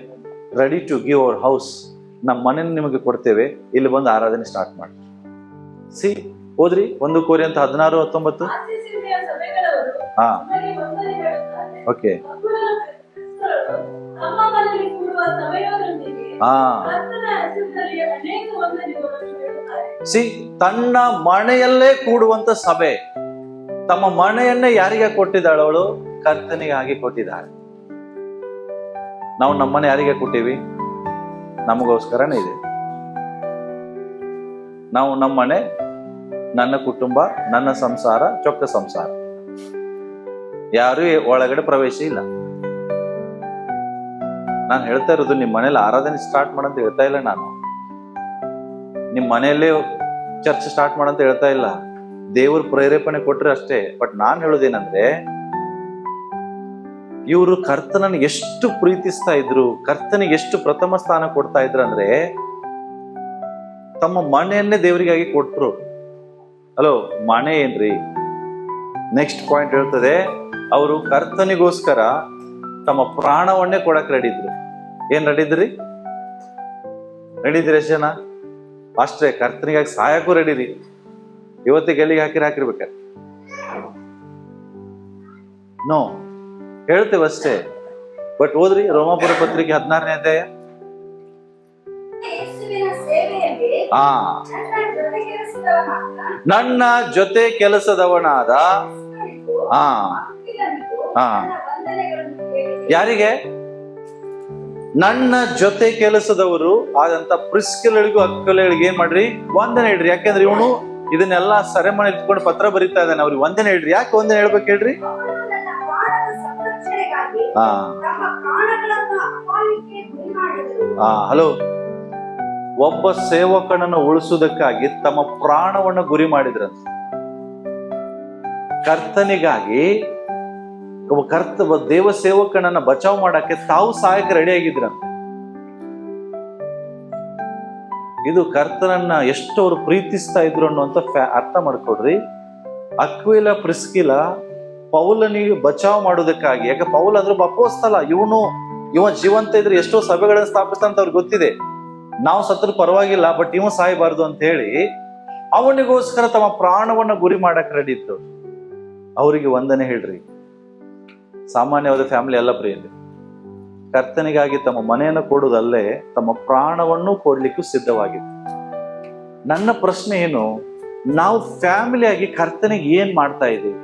ready to give our house, ನಮ್ಮ ಮನೇನ ನಿಮಗೆ ಕೊಡ್ತೇವೆ, ಇಲ್ಲಿ ಬಂದು ಆರಾಧನೆ ಸ್ಟಾರ್ಟ್ ಮಾಡಿ. ಸಿ ಹೋದ್ರಿ 1 ಕೊರಿಂಥ 16:19. ಹಾ, ಓಕೆ. ಸಿ, ತನ್ನ ಮನೆಯಲ್ಲೇ ಕೂಡುವಂತ ಸಭೆ. ತಮ್ಮ ಮನೆಯನ್ನೇ ಯಾರಿಗೆ ಕೊಟ್ಟಿದ್ದಾಳು ಅವಳು? ಕರ್ತನಿಗಾಗಿ ಕೊಟ್ಟಿದ್ದಾಳೆ. ನಾವು ನಮ್ಮನೆ ಯಾರಿಗೆ ಕೊಟ್ಟಿವಿ? ನಮಗೋಸ್ಕರನೇ ಇದೆ. ನಾವು ನಮ್ಮನೆ, ನನ್ನ ಕುಟುಂಬ, ನನ್ನ ಸಂಸಾರ, ಚೊಕ್ಕ ಸಂಸಾರ, ಯಾರು ಒಳಗಡೆ ಪ್ರವೇಶ ಇಲ್ಲ. ನಾನು ಹೇಳ್ತಾ ಇರೋದು ನಿಮ್ಮ ಮನೇಲಿ ಆರಾಧನೆ ಸ್ಟಾರ್ಟ್ ಮಾಡಂತ ಹೇಳ್ತಾ ಇಲ್ಲ. ನಾನು ನಿಮ್ಮ ಮನೆಯಲ್ಲೇ ಚರ್ಚ್ ಸ್ಟಾರ್ಟ್ ಮಾಡಂತ ಹೇಳ್ತಾ ಇಲ್ಲ. ದೇವ್ರ ಪ್ರೇರೇಪಣೆ ಕೊಟ್ರೆ ಅಷ್ಟೇ. ಬಟ್ ನಾನು ಹೇಳೋದೇನಂದ್ರೆ, ಇವರು ಕರ್ತನನ್ನು ಎಷ್ಟು ಪ್ರೀತಿಸ್ತಾ ಇದ್ರು, ಕರ್ತನಿಗೆ ಎಷ್ಟು ಪ್ರಥಮ ಸ್ಥಾನ ಕೊಡ್ತಾ ಇದ್ರು ಅಂದ್ರೆ, ತಮ್ಮ ಮನೆಯನ್ನೇ ದೇವರಿಗಾಗಿ ಕೊಟ್ರು. ಹಲೋ, ಮನೆ ಏನ್ರಿ? ನೆಕ್ಸ್ಟ್ ಪಾಯಿಂಟ್ ಹೇಳ್ತದೆ, ಅವರು ಕರ್ತನಿಗೋಸ್ಕರ ತಮ್ಮ ಪ್ರಾಣವನ್ನೇ ಕೊಡಕ್ ರೆಡಿದ್ರು. ಏನ್ ರೆಡಿದ್ರಿ? ರೆಡಿದ್ರಿ ಎಷ್ಟು ಜನ? ಅಷ್ಟೇ. ಕರ್ತನಿಗಾಗಿ ಸಾಯಕ್ಕೂ ರೆಡಿರಿ. ಇವತ್ತಿಗೆ ಎಲ್ಲಿಗೆ ಹಾಕಿರ್ಬೇಕಾರೆ ನೋ ಹೇಳ್ತೇವೆ ಅಷ್ಟೇ. ಬಟ್ ಓದ್ರಿ ರೋಮಾಪುರ ಪತ್ರಿಕೆ 16ನೇ ಅಧ್ಯಾಯ. ಹಾ, ನನ್ನ ಜೊತೆ ಕೆಲಸದವನಾದ ಹಾ ಹಾ ಯಾರಿಗೆ? ನನ್ನ ಜೊತೆ ಕೆಲಸದವರು ಆದಂತ ಪ್ರಿಸ್ಕಿಲಳಿಗೂ ಅಕ್ವಿಲಳಿಗೂ ಏನ್ ಮಾಡ್ರಿ? ವಂದನೆ ಹೇಳ್ರಿ. ಯಾಕೆಂದ್ರೆ ಇವನು ಇದನ್ನೆಲ್ಲ ಸೆರೆಮನೆ ಇಟ್ಕೊಂಡು ಪತ್ರ ಬರೀತಾ ಇದ್ದಾನೆ. ಅವ್ರಿಗೆ ವಂದನೆ ಹೇಳ್ರಿ. ಯಾಕೆ ವಂದನೆ ಹೇಳ್ಬೇಕು ಹೇಳ್ರಿ? ಹಲೋ, ಒಬ್ಬ ಸೇವಕನನ್ನು ಉಳಿಸುವುದಕ್ಕಾಗಿ ತಮ್ಮ ಪ್ರಾಣವನ್ನು ಗುರಿ ಮಾಡಿದ್ರಂತ. ಕರ್ತನಿಗಾಗಿ ಒಬ್ಬ ದೇವ ಸೇವಕನನ್ನ ಬಚಾವ್ ಮಾಡಕ್ಕೆ ತಾವು ಸಹಾಯಕ್ಕೆ ರೆಡಿ ಆಗಿದ್ರಂತೆ. ಇದು ಕರ್ತನನ್ನ ಎಷ್ಟು ಅವರು ಪ್ರೀತಿಸ್ತಾ ಇದ್ರು ಅನ್ನುವಂತ ಅರ್ಥ ಮಾಡ್ಕೊಡ್ರಿ. ಅಕ್ವಿಲ ಪ್ರಿಸ್ಕಿಲ ಪೌಲನಿಗೆ ಬಚಾವ್ ಮಾಡೋದಕ್ಕಾಗಿ, ಯಾಕೆ ಪೌಲ್ ಅಂದ್ರೆ ಅಪೊಸ್ತಲ, ಇವ ಜೀವಂತ ಇದ್ರೆ ಎಷ್ಟೋ ಸಭೆಗಳನ್ನು ಸ್ಥಾಪಿಸ್ತಂತ ಅವ್ರಿಗೆ ಗೊತ್ತಿದೆ. ನಾವು ಸತ್ರು ಪರವಾಗಿಲ್ಲ, ಬಟ್ ಇವ ಸಾಯಬಾರ್ದು ಅಂತ ಹೇಳಿ ಅವನಿಗೋಸ್ಕರ ತಮ್ಮ ಪ್ರಾಣವನ್ನ ಗುರಿ ಮಾಡಕ್ ರೆಡಿ ಇತ್ತು. ಅವರಿಗೆ ವಂದನೆ ಹೇಳ್ರಿ. ಸಾಮಾನ್ಯವಾದ ಫ್ಯಾಮಿಲಿ ಅಲ್ಲ ಪ್ರಿಯಲ್ಲಿ. ಕರ್ತನಿಗಾಗಿ ತಮ್ಮ ಮನೆಯನ್ನು ಕೊಡುವುದಲ್ಲೇ ತಮ್ಮ ಪ್ರಾಣವನ್ನು ಕೊಡ್ಲಿಕ್ಕೂ ಸಿದ್ಧವಾಗಿತ್ತು. ನನ್ನ ಪ್ರಶ್ನೆ ಏನು, ನಾವು ಫ್ಯಾಮಿಲಿಯಾಗಿ ಕರ್ತನಿಗೆ ಏನ್ ಮಾಡ್ತಾ ಇದ್ದೀವಿ?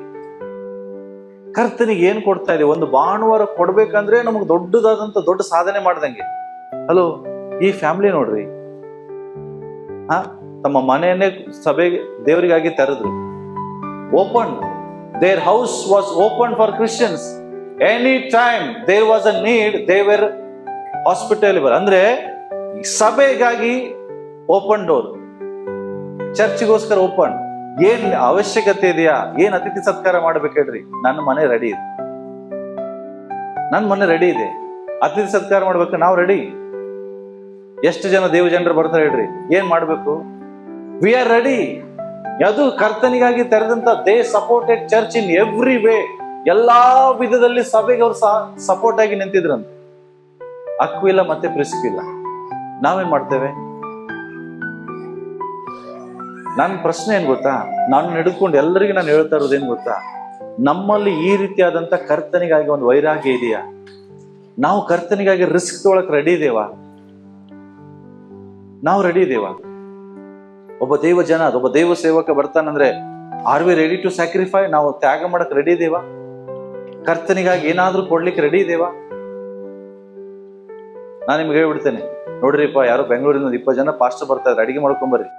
ಕರ್ತನಿಗೆ ಏನ್ ಕೊಡ್ತಾ ಇದ್ದೀವಿ? ಒಂದು ಭಾನುವಾರ ಕೊಡ್ಬೇಕಂದ್ರೆ ನಮಗೆ ದೊಡ್ಡ ಸಾಧನೆ ಮಾಡ್ದಂಗೆ. ಹಲೋ, ಈ ಫ್ಯಾಮಿಲಿ ನೋಡ್ರಿ, ತಮ್ಮ ಮನೆಯನ್ನೇ ಸಭೆಗೆ ದೇವರಿಗಾಗಿ ತೆರೆದ್ರು. Open, their house was open for Christians. Any time there was a need, they were hospitable. ಅಂದ್ರೆ ಸಭೆಗಾಗಿ ಓಪನ್ ಡೋರ್, ಚರ್ಚ್ಗೋಸ್ಕರ ಓಪನ್. ಏನ್ ಅವಶ್ಯಕತೆ ಇದೆಯಾ? ಏನ್ ಅತಿಥಿ ಸತ್ಕಾರ ಮಾಡ್ಬೇಕು ಹೇಳ್ರಿ? ನನ್ನ ಮನೆ ರೆಡಿ ಇದೆ. ನನ್ನ ಮನೆ ರೆಡಿ ಇದೆ. ಅತಿಥಿ ಸತ್ಕಾರ ಮಾಡ್ಬೇಕು, ನಾವು ರೆಡಿ. ಎಷ್ಟು ಜನ ಜನರು ಬರ್ತಾರೆ ಹೇಳ್ರಿ? ಏನ್ ಮಾಡ್ಬೇಕು? We are ready. ಅದು ಕರ್ತನಿಗಾಗಿ ತೆರೆದಂತ they supported church in every way. ಎಲ್ಲಾ ವಿಧದಲ್ಲಿ ಸಭೆಗೆ ಅವ್ರು ಸಪೋರ್ಟ್ ಆಗಿ ನಿಂತಿದ್ರಂತೆ. ಅಕ್ವಿಲ ಮತ್ತೆ ಪ್ರಿಸ್ಕಿಲ. ನಾವೇನ್ ಮಾಡ್ತೇವೆ? ನನ್ನ ಪ್ರಶ್ನೆ ಏನ್ ಗೊತ್ತಾ? ನಾನು ಹಿಡಿದುಕೊಂಡು ಎಲ್ಲರಿಗೂ ನಾನು ಹೇಳ್ತಾ ಇರೋದು ಏನ್ ಗೊತ್ತಾ? ನಮ್ಮಲ್ಲಿ ಈ ರೀತಿಯಾದಂತ ಕರ್ತನಿಗಾಗಿ ಒಂದು ವೈರಾಗ್ಯ ಇದೆಯಾ? ನಾವು ಕರ್ತನಿಗಾಗಿ ರಿಸ್ಕ್ ತೊಗೊಳಕ್ ರೆಡಿ ಇದೆವಾ? ನಾವು ರೆಡಿ ಇದೆವಾ? ಒಬ್ಬ ದೇವ ಸೇವಕ ಬರ್ತಾನಂದ್ರೆ ಆರ್ ವಿ ರೆಡಿ ಟು ಸ್ಯಾಕ್ರಿಫೈ? ನಾವು ತ್ಯಾಗ ಮಾಡಕ್ ರೆಡಿ ಇದೆವಾ? ಕರ್ತನಿಗಾಗಿ ಏನಾದ್ರೂ ಕೊಡ್ಲಿಕ್ಕೆ ರೆಡಿ ಇದೆವಾ? ನಾನು ನಿಮ್ಗೆ ಹೇಳ್ಬಿಡ್ತೇನೆ ನೋಡ್ರಿಪ್ಪ, ಯಾರೋ ಬೆಂಗಳೂರಿಂದ 20 ಜನ ಪಾಸ್ಟರ್ ಬರ್ತಾ ಇದ್ರೆ ಅಡಿಗೆ ಮಾಡ್ಕೊಂಬರ್ರಿ.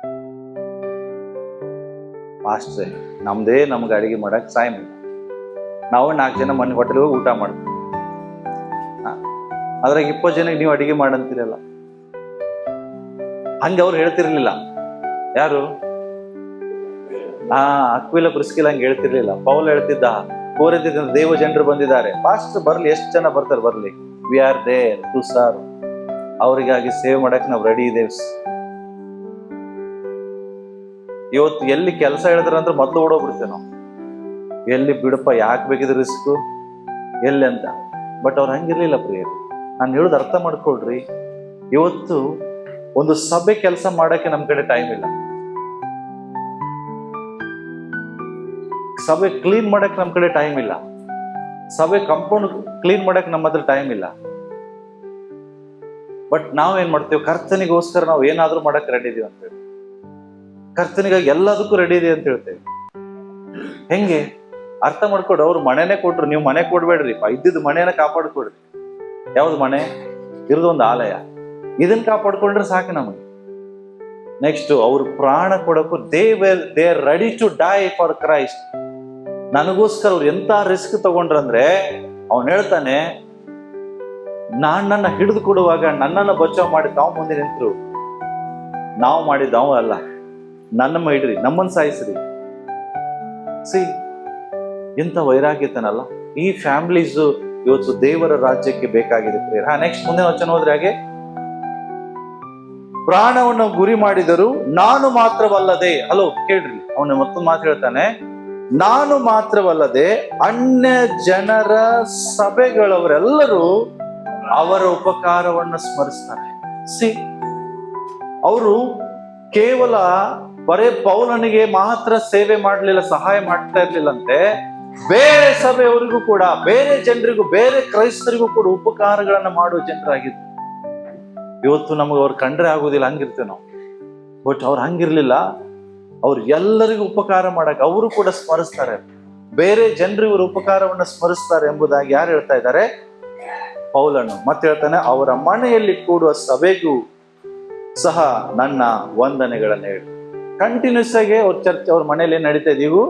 ಪಾಸ್ಟ್ರೆ, ನಮ್ಗೆ ಅಡಿಗೆ ಮಾಡಕ್ ಟೈಮ್ ಇಲ್ಲ. ನಾವು 4 ಜನ ಮನೆ ಹೋಟೆಲ್ ಹೋಗಿ ಊಟ ಮಾಡ್ತೀವಿ. ಅದ್ರಾಗ 20 ಜನಕ್ಕೆ ನೀವು ಅಡಿಗೆ ಮಾಡಂತೀರಲ್ಲ. ಹಂಗೆ ಅವ್ರು ಹೇಳ್ತಿರ್ಲಿಲ್ಲ. ಯಾರು? ಅಕ್ವಿಲ ಪ್ರಿಸ್ಕಿಲ ಹಂಗೆ ಹೇಳ್ತಿರ್ಲಿಲ್ಲ. ಪೌಲ್ ಹೇಳ್ತಿದ್ದ, ಕೋರಿಂಥದಿಂದ ದೇವ ಜನರು ಬಂದಿದ್ದಾರೆ, ಫಾಸ್ಟ್ ಬರ್ಲಿ, ಎಷ್ಟು ಜನ ಬರ್ತಾರೆ ಬರ್ಲಿ, we are there to serve. ಅವರಿಗಾಗಿ ಸೇವ್ ಮಾಡಕ್ ನಾವು ರೆಡಿ ಇದ್ದೇವೆ. ಇವತ್ತು ಎಲ್ಲಿ ಕೆಲಸ ಹೇಳಿದ್ರಂದ್ರೆ ಮೊದಲು ಓಡೋಗ್ಬಿಡ್ತೇವೆ ನಾವು. ಎಲ್ಲಿ ಬಿಡಪ್ಪ, ಯಾಕೆ ಬೇಕಿದ್ರೆ ರಿಸ್ಕು, ಎಲ್ಲಿ ಅಂತ. ಬಟ್ ಅವ್ರು ಹಂಗಿರ್ಲಿಲ್ಲ ಪ್ರಿಯರು. ನಾನು ಹೇಳೋದು ಅರ್ಥ ಮಾಡ್ಕೊಳ್ರಿ. ಇವತ್ತು ಒಂದು ಸಭೆ ಕೆಲಸ ಮಾಡಕ್ಕೆ ನಮ್ ಕಡೆ ಟೈಮ್ ಇಲ್ಲ. ಸಭೆ ಕ್ಲೀನ್ ಮಾಡಕ್ ನಮ್ ಕಡೆ ಟೈಮ್ ಇಲ್ಲ. ಸಭೆ ಕಾಂಪೌಂಡ್ ಕ್ಲೀನ್ ಮಾಡಕ್ ನಮ್ಮ ಹತ್ರ ಟೈಮ್ ಇಲ್ಲ. ಬಟ್ ನಾವೇನ್ ಮಾಡ್ತೇವೆ? ಕರ್ತನಿಗೋಸ್ಕರ ನಾವು ಏನಾದ್ರೂ ಮಾಡಕ್ ರೆಡಿ ಇದೀವಿ ಅಂತ ಹೇಳಿ, ಕರ್ತನಿಗಾಗಿ ಎಲ್ಲದಕ್ಕೂ ರೆಡಿ ಇದೆ ಅಂತ ಹೇಳ್ತೇವೆ. ಹೆಂಗೆ ಅರ್ಥ ಮಾಡ್ಕೊಡ್ರಿ. ಅವ್ರು ಮನೆನೇ ಕೊಟ್ರು, ನೀವು ಮನೆ ಕೊಡ್ಬೇಡ್ರಿ, ಇದ್ದಿದ್ದು ಮನೆಯನ್ನ ಕಾಪಾಡ್ಕೊಡ್ರಿ. ಯಾವ್ದು ಮನೆ? ಇರೋದೊಂದು ಆಲಯ. ಇದನ್ನ ಕಾಪಾಡ್ಕೊಂಡ್ರೆ ಸಾಕು ನಮಗೆ. ನೆಕ್ಸ್ಟ್, ಅವ್ರು ಪ್ರಾಣ ಕೊಡಕ್ಕೂ they are ready to die for Christ. ನನಗೋಸ್ಕರ ಅವ್ರು ಎಂತ ರಿಸ್ಕ್ ತಗೊಂಡ್ರಂದ್ರೆ, ಅವನ್ ಹೇಳ್ತಾನೆ, ನನ್ನ ಹಿಡಿದು ಕೊಡುವಾಗ ನನ್ನನ್ನು ಬಚಾವ್ ಮಾಡಿ ತಾವು ಮುಂದೆ ನಿಂತರು. ನಾವು ಮಾಡಿದ್ದು ಅವ ಅಲ್ಲ, ನನ್ನಮ್ಮ ಇಡ್ರಿ, ನಮ್ಮನ್ನ ಸಾಯಿಸ್ರಿ. ಸಿ, ಎಂತ ವೈರಾಗ್ಯತನಲ್ಲ. ಈ ಫ್ಯಾಮಿಲೀಸ್ ಇವತ್ತು ದೇವರ ರಾಜ್ಯಕ್ಕೆ ಬೇಕಾಗಿದೆ ಪ್ರಿಯರ. ನೆಕ್ಸ್ಟ್ ಮುಂದಿನ ವಚನ ಹೋದ್ರೆ ಹಾಗೆ, ಪ್ರಾಣವನ್ನು ಗುರಿ ಮಾಡಿದರು, ನಾನು ಮಾತ್ರವಲ್ಲದೆ. ಹಲೋ ಕೇಳ್ರಿ, ಅವನು ಮತ್ತೊಂದು ಮಾತು ಹೇಳ್ತಾನೆ, ನಾನು ಮಾತ್ರವಲ್ಲದೆ ಅನ್ಯ ಜನರ ಸಭೆಗಳವರೆಲ್ಲರೂ ಅವರ ಉಪಕಾರವನ್ನು ಸ್ಮರಿಸ್ತಾರೆ. ಸಿ, ಅವರು ಕೇವಲ ಬರೇ ಪೌಲನಿಗೆ ಮಾತ್ರ ಸೇವೆ ಮಾಡಲಿಲ್ಲ, ಸಹಾಯ ಮಾಡ್ತಾ ಇರ್ಲಿಲ್ಲಂತೆ, ಬೇರೆ ಸಭೆಯವರಿಗೂ ಕೂಡ, ಬೇರೆ ಜನರಿಗೂ, ಬೇರೆ ಕ್ರೈಸ್ತರಿಗೂ ಕೂಡ ಉಪಕಾರಗಳನ್ನ ಮಾಡುವ ಜನರಾಗಿದ್ರು. ಇವತ್ತು ನಮಗೆ ಅವ್ರು ಕಂಡ್ರೆ ಆಗುದಿಲ್ಲ, ಹಂಗಿರ್ತೇವೆ ನಾವು. ಬಟ್ ಅವ್ರು ಹಂಗಿರ್ಲಿಲ್ಲ. ಅವ್ರು ಎಲ್ಲರಿಗೂ ಉಪಕಾರ ಮಾಡಕ್ ಅವರು ಕೂಡ ಸ್ಮರಿಸ್ತಾರೆ. ಬೇರೆ ಜನರು ಇವರು ಉಪಕಾರವನ್ನ ಸ್ಮರಿಸ್ತಾರೆ ಎಂಬುದಾಗಿ ಯಾರು ಹೇಳ್ತಾ ಇದ್ದಾರೆ? ಪೌಲನು. ಮತ್ತೆ ಹೇಳ್ತಾನೆ, ಅವರ ಮನೆಯಲ್ಲಿ ಕೂಡುವ ಸಭೆಗೂ ಸಹ ನನ್ನ ವಂದನೆಗಳನ್ನ ಹೇಳಿ. ಕಂಟಿನ್ಯೂಸ್ ಆಗಿ ಅವ್ರ ಚರ್ಚ್, ಅವ್ರ ಮನೇಲಿ ಏನ್ ನಡೀತಾ ಇದೆ? ಇವು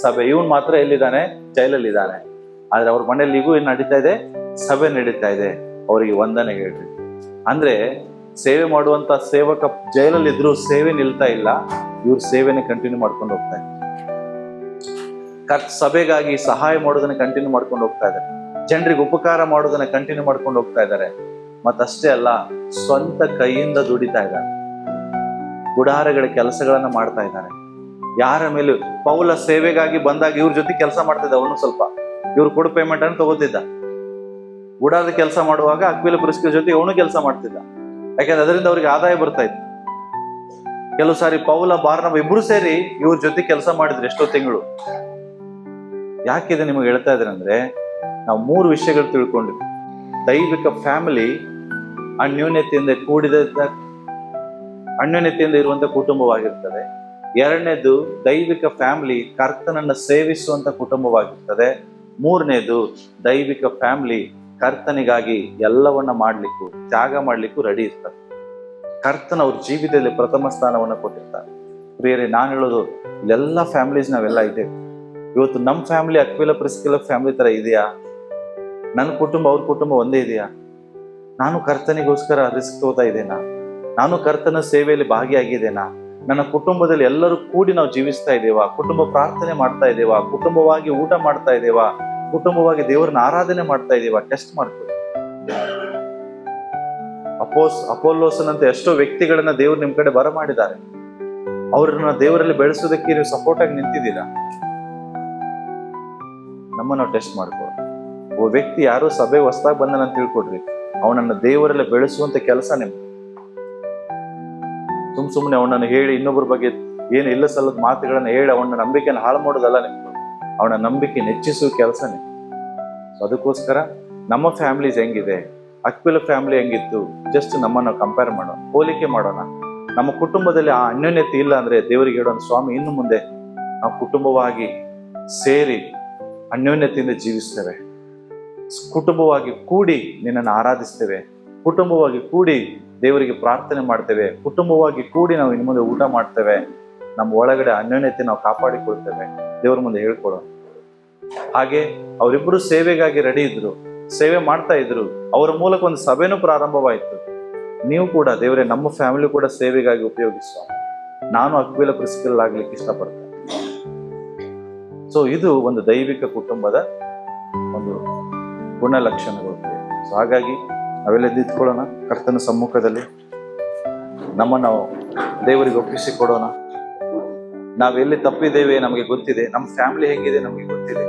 ಸಭೆ. ಇವನ್ ಮಾತ್ರ ಎಲ್ಲಿದ್ದಾನೆ? ಜೈಲಲ್ಲಿ ಇದ್ದಾನೆ. ಆದ್ರೆ ಅವ್ರ ಮನೇಲಿ ಇವು ಏನ್ ನಡೀತಾ ಇದೆ? ಸಭೆ ನಡೀತಾ ಇದೆ. ಅವರಿಗೆ ವಂದನೆ ಹೇಳ್ರಿ. ಅಂದ್ರೆ ಸೇವೆ ಮಾಡುವಂತ ಸೇವಕ ಜೈಲಲ್ಲಿ ಇದ್ರು ಸೇವೆ ನಿಲ್ತಾ ಇಲ್ಲ, ಇವ್ರ ಸೇವೆನೆ ಕಂಟಿನ್ಯೂ ಮಾಡ್ಕೊಂಡು ಹೋಗ್ತಾ ಇದ್ದಾರೆ. ಸಭೆಗಾಗಿ ಸಹಾಯ ಮಾಡೋದನ್ನ ಕಂಟಿನ್ಯೂ ಮಾಡ್ಕೊಂಡು ಹೋಗ್ತಾ ಇದ್ದಾರೆ. ಜನರಿಗೆ ಉಪಕಾರ ಮಾಡೋದನ್ನ ಕಂಟಿನ್ಯೂ ಮಾಡ್ಕೊಂಡು ಹೋಗ್ತಾ ಇದ್ದಾರೆ. ಮತ್ತಷ್ಟೇ ಅಲ್ಲ, ಸ್ವಂತ ಕೈಯಿಂದ ದುಡಿತಾ ಇದ್ದಾರೆ. ಗುಡಾರಗಳ ಕೆಲಸಗಳನ್ನ ಮಾಡ್ತಾ ಇದ್ದಾರೆ. ಯಾರ ಮೇಲೂ ಪೌಲ ಸೇವೆಗಾಗಿ ಬಂದಾಗ ಇವ್ರ ಜೊತೆ ಕೆಲಸ ಮಾಡ್ತಿದ್ದ. ಅವನು ಸ್ವಲ್ಪ ಇವ್ರು ಕೊಡು ಪೇಮೆಂಟ್ ಅನ್ನು ತಗೋತಿದ್ದ. ಗುಡಾರದ ಕೆಲಸ ಮಾಡುವಾಗ ಅಕ್ವಿಲ ಪ್ರಿಸ್ಕಿಲ ಜೊತೆ ಅವನು ಕೆಲಸ ಮಾಡ್ತಿದ್ದ. ಯಾಕಂದ್ರೆ ಅದರಿಂದ ಅವ್ರಿಗೆ ಆದಾಯ ಬರ್ತಾ ಇತ್ತು. ಕೆಲವು ಸಾರಿ ಪೌಲ ಬಾರ್ನಬ ಇಬ್ರು ಸೇರಿ ಇವ್ರ ಜೊತೆ ಕೆಲಸ ಮಾಡಿದ್ರು ಎಷ್ಟೋ ತಿಂಗಳು. ಯಾಕಿದೆ ನಿಮಗೆ ಹೇಳ್ತಾ ಇದ್ರೆ ಅಂದ್ರೆ, ನಾವು 3 ವಿಷಯಗಳು ತಿಳ್ಕೊಂಡಿದ್ವಿ. ದೈವಿಕ ಫ್ಯಾಮಿಲಿ ಅನ್ಯೋನ್ಯತೆಯಿಂದ ಅನ್ಯೋನ್ಯತೆಯಿಂದ ಇರುವಂತ ಕುಟುಂಬವಾಗಿರ್ತದೆ. ಎರಡನೇದು, ದೈವಿಕ ಫ್ಯಾಮಿಲಿ ಕರ್ತನನ್ನ ಸೇವಿಸುವಂತ ಕುಟುಂಬವಾಗಿರ್ತದೆ. ಮೂರನೇದು, ದೈವಿಕ ಫ್ಯಾಮಿಲಿ ಕರ್ತನಿಗಾಗಿ ಎಲ್ಲವನ್ನ ಮಾಡ್ಲಿಕ್ಕೂ, ತ್ಯಾಗ ಮಾಡ್ಲಿಕ್ಕೂ ರೆಡಿ ಇರ್ತಾರೆ. ಕರ್ತನ ಅವ್ರ ಜೀವಿತದಲ್ಲಿ ಪ್ರಥಮ ಸ್ಥಾನವನ್ನ ಕೊಟ್ಟಿರ್ತಾರೆ. ಪ್ರಿಯರೇ, ನಾನು ಹೇಳೋದು, ಇಲ್ಲೆಲ್ಲ ಫ್ಯಾಮಿಲೀಸ್ ನಾವೆಲ್ಲ ಇದ್ದೇವೆ. ಇವತ್ತು ನಮ್ಮ ಫ್ಯಾಮಿಲಿ ಅಕ್ವಿಲ ಪ್ರಿಸ್ಕಿಲ ಫ್ಯಾಮಿಲಿ ತರ ಇದೆಯಾ? ನನ್ನ ಕುಟುಂಬ ಅವ್ರ ಕುಟುಂಬ ಒಂದೇ ಇದೆಯಾ? ನಾನು ಕರ್ತನಿಗೋಸ್ಕರ ರಿಸ್ಕ್ ತಗೋತಾ ಇದ್ದೇನಾ? ನಾನು ಕರ್ತನ ಸೇವೆಯಲ್ಲಿ ಭಾಗಿಯಾಗಿದ್ದೇನಾ? ನನ್ನ ಕುಟುಂಬದಲ್ಲಿ ಎಲ್ಲರೂ ಕೂಡಿ ನಾವು ಜೀವಿಸ್ತಾ ಇದ್ದೇವಾ? ಕುಟುಂಬ ಪ್ರಾರ್ಥನೆ ಮಾಡ್ತಾ ಇದ್ದೇವಾ? ಕುಟುಂಬವಾಗಿ ಊಟ ಮಾಡ್ತಾ ಇದ್ದೇವಾ? ಕುಟುಂಬವಾಗಿ ದೇವರನ್ನ ಆರಾಧನೆ ಮಾಡ್ತಾ ಇದ್ದೇವಾ? ಟೆಸ್ಟ್ ಮಾಡ್ಕೊಳ್ಳಿ. ಅಪೋಲೋಸನಂತೆ ಎಷ್ಟೋ ವ್ಯಕ್ತಿಗಳನ್ನ ದೇವ್ರು ನಿಮ್ ಕಡೆ ಬರಮಾಡಿದ್ದಾರೆ. ಅವ್ರನ್ನ ದೇವರಲ್ಲಿ ಬೆಳೆಸೋದಕ್ಕೆ ನೀವು ಸಪೋರ್ಟ್ ಆಗಿ ನಿಂತಿದ್ದೀರಾ? ನಮ್ಮನ್ನ ಟೆಸ್ಟ್ ಮಾಡ್ಕೊ. ಒಬ್ಬ ವ್ಯಕ್ತಿ ಯಾರೋ ಸಭೆ ಹೊಸದಾಗಿ ಬಂದನಂತ ತಿಳ್ಕೊಡ್ರಿ, ಅವನನ್ನ ದೇವರಲ್ಲಿ ಬೆಳೆಸುವಂತ ಕೆಲಸ ನಿಮ್ದು. ಸುಮ್ನೆ ಅವನನ್ನು ಹೇಳಿ ಇನ್ನೊಬ್ಬರ ಬಗ್ಗೆ ಏನು ಇಲ್ಲ ಸಲ್ಲದ ಮಾತುಗಳನ್ನ ಹೇಳಿ ಅವನ ನಂಬಿಕೆಯನ್ನು ಹಾಳು ಮಾಡೋದಲ್ಲ ನಿಮ್ದು. ಅವನ ನಂಬಿಕೆ ಹೆಚ್ಚಿಸುವ ಕೆಲಸ ನಿಮ್ದು. ಅದಕ್ಕೋಸ್ಕರ ನಮ್ಮ ಫ್ಯಾಮಿಲೀಸ್ ಹೆಂಗಿದೆ, ಅಕ್ವಿಲ ಫ್ಯಾಮಿಲಿ ಹೆಂಗಿತ್ತು, ಜಸ್ಟ್ ನಮ್ಮನ್ನು ಕಂಪೇರ್ ಮಾಡೋಣ, ಹೋಲಿಕೆ ಮಾಡೋಣ. ನಮ್ಮ ಕುಟುಂಬದಲ್ಲಿ ಆ ಅನ್ಯೋನ್ಯತೆ ಇಲ್ಲ ಅಂದ್ರೆ ದೇವರಿಗೆ ಹೇಳೋಣ, ಸ್ವಾಮಿ, ಇನ್ನು ಮುಂದೆ ನಾವು ಕುಟುಂಬವಾಗಿ ಸೇರಿ ಅನ್ಯೋನ್ಯತೆಯಿಂದ ಜೀವಿಸ್ತೇವೆ. ಕುಟುಂಬವಾಗಿ ಕೂಡಿ ನಿನ್ನನ್ನು ಆರಾಧಿಸ್ತೇವೆ. ಕುಟುಂಬವಾಗಿ ಕೂಡಿ ದೇವರಿಗೆ ಪ್ರಾರ್ಥನೆ ಮಾಡ್ತೇವೆ. ಕುಟುಂಬವಾಗಿ ಕೂಡಿ ನಾವು ಇನ್ನು ಮುಂದೆ ಊಟ ಮಾಡ್ತೇವೆ. ನಮ್ಮ ಒಳಗಡೆ ಅನ್ಯೋನ್ಯತೆ ನಾವು ಕಾಪಾಡಿಕೊಳ್ತೇವೆ. ದೇವರ ಮುಂದೆ ಹೇಳ್ಕೊಡೋಣ. ಹಾಗೆ ಅವರಿಬ್ಬರು ಸೇವೆಗಾಗಿ ರೆಡಿ ಇದ್ರು, ಸೇವೆ ಮಾಡ್ತಾ ಇದ್ರು. ಅವರ ಮೂಲಕ ಒಂದು ಸಭೆನೂ ಪ್ರಾರಂಭವಾಯಿತು. ನೀವು ಕೂಡ ದೇವರೇ ನಮ್ಮ ಫ್ಯಾಮಿಲಿ ಕೂಡ ಸೇವೆಗಾಗಿ ಉಪಯೋಗಿಸುವ. ನಾನು ಅಕ್ವಿಲ ಪ್ರಿಸ್ಕಿಲ್ ಆಗ್ಲಿಕ್ಕೆ ಇಷ್ಟಪಡ್ತೇನೆ. ಸೊ ಇದು ಒಂದು ದೈವಿಕ ಕುಟುಂಬದ ಒಂದು ಗುಣಲಕ್ಷಣಗಳು. ಸೊ ಹಾಗಾಗಿ ನಾವೆಲ್ಲ ನಿಂತ್ಕೊಳ್ಳೋಣ ಕರ್ತನ ಸಮ್ಮುಖದಲ್ಲಿ, ನಮ್ಮನ್ನು ದೇವರಿಗೆ ಒಪ್ಪಿಸಿಕೊಡೋಣ. ನಾವೆಲ್ಲಿ ತಪ್ಪಿದ್ದೇವೆ ನಮಗೆ ಗೊತ್ತಿದೆ, ನಮ್ಮ ಫ್ಯಾಮಿಲಿ ಹೇಗಿದೆ ನಮಗೆ ಗೊತ್ತಿದೆ.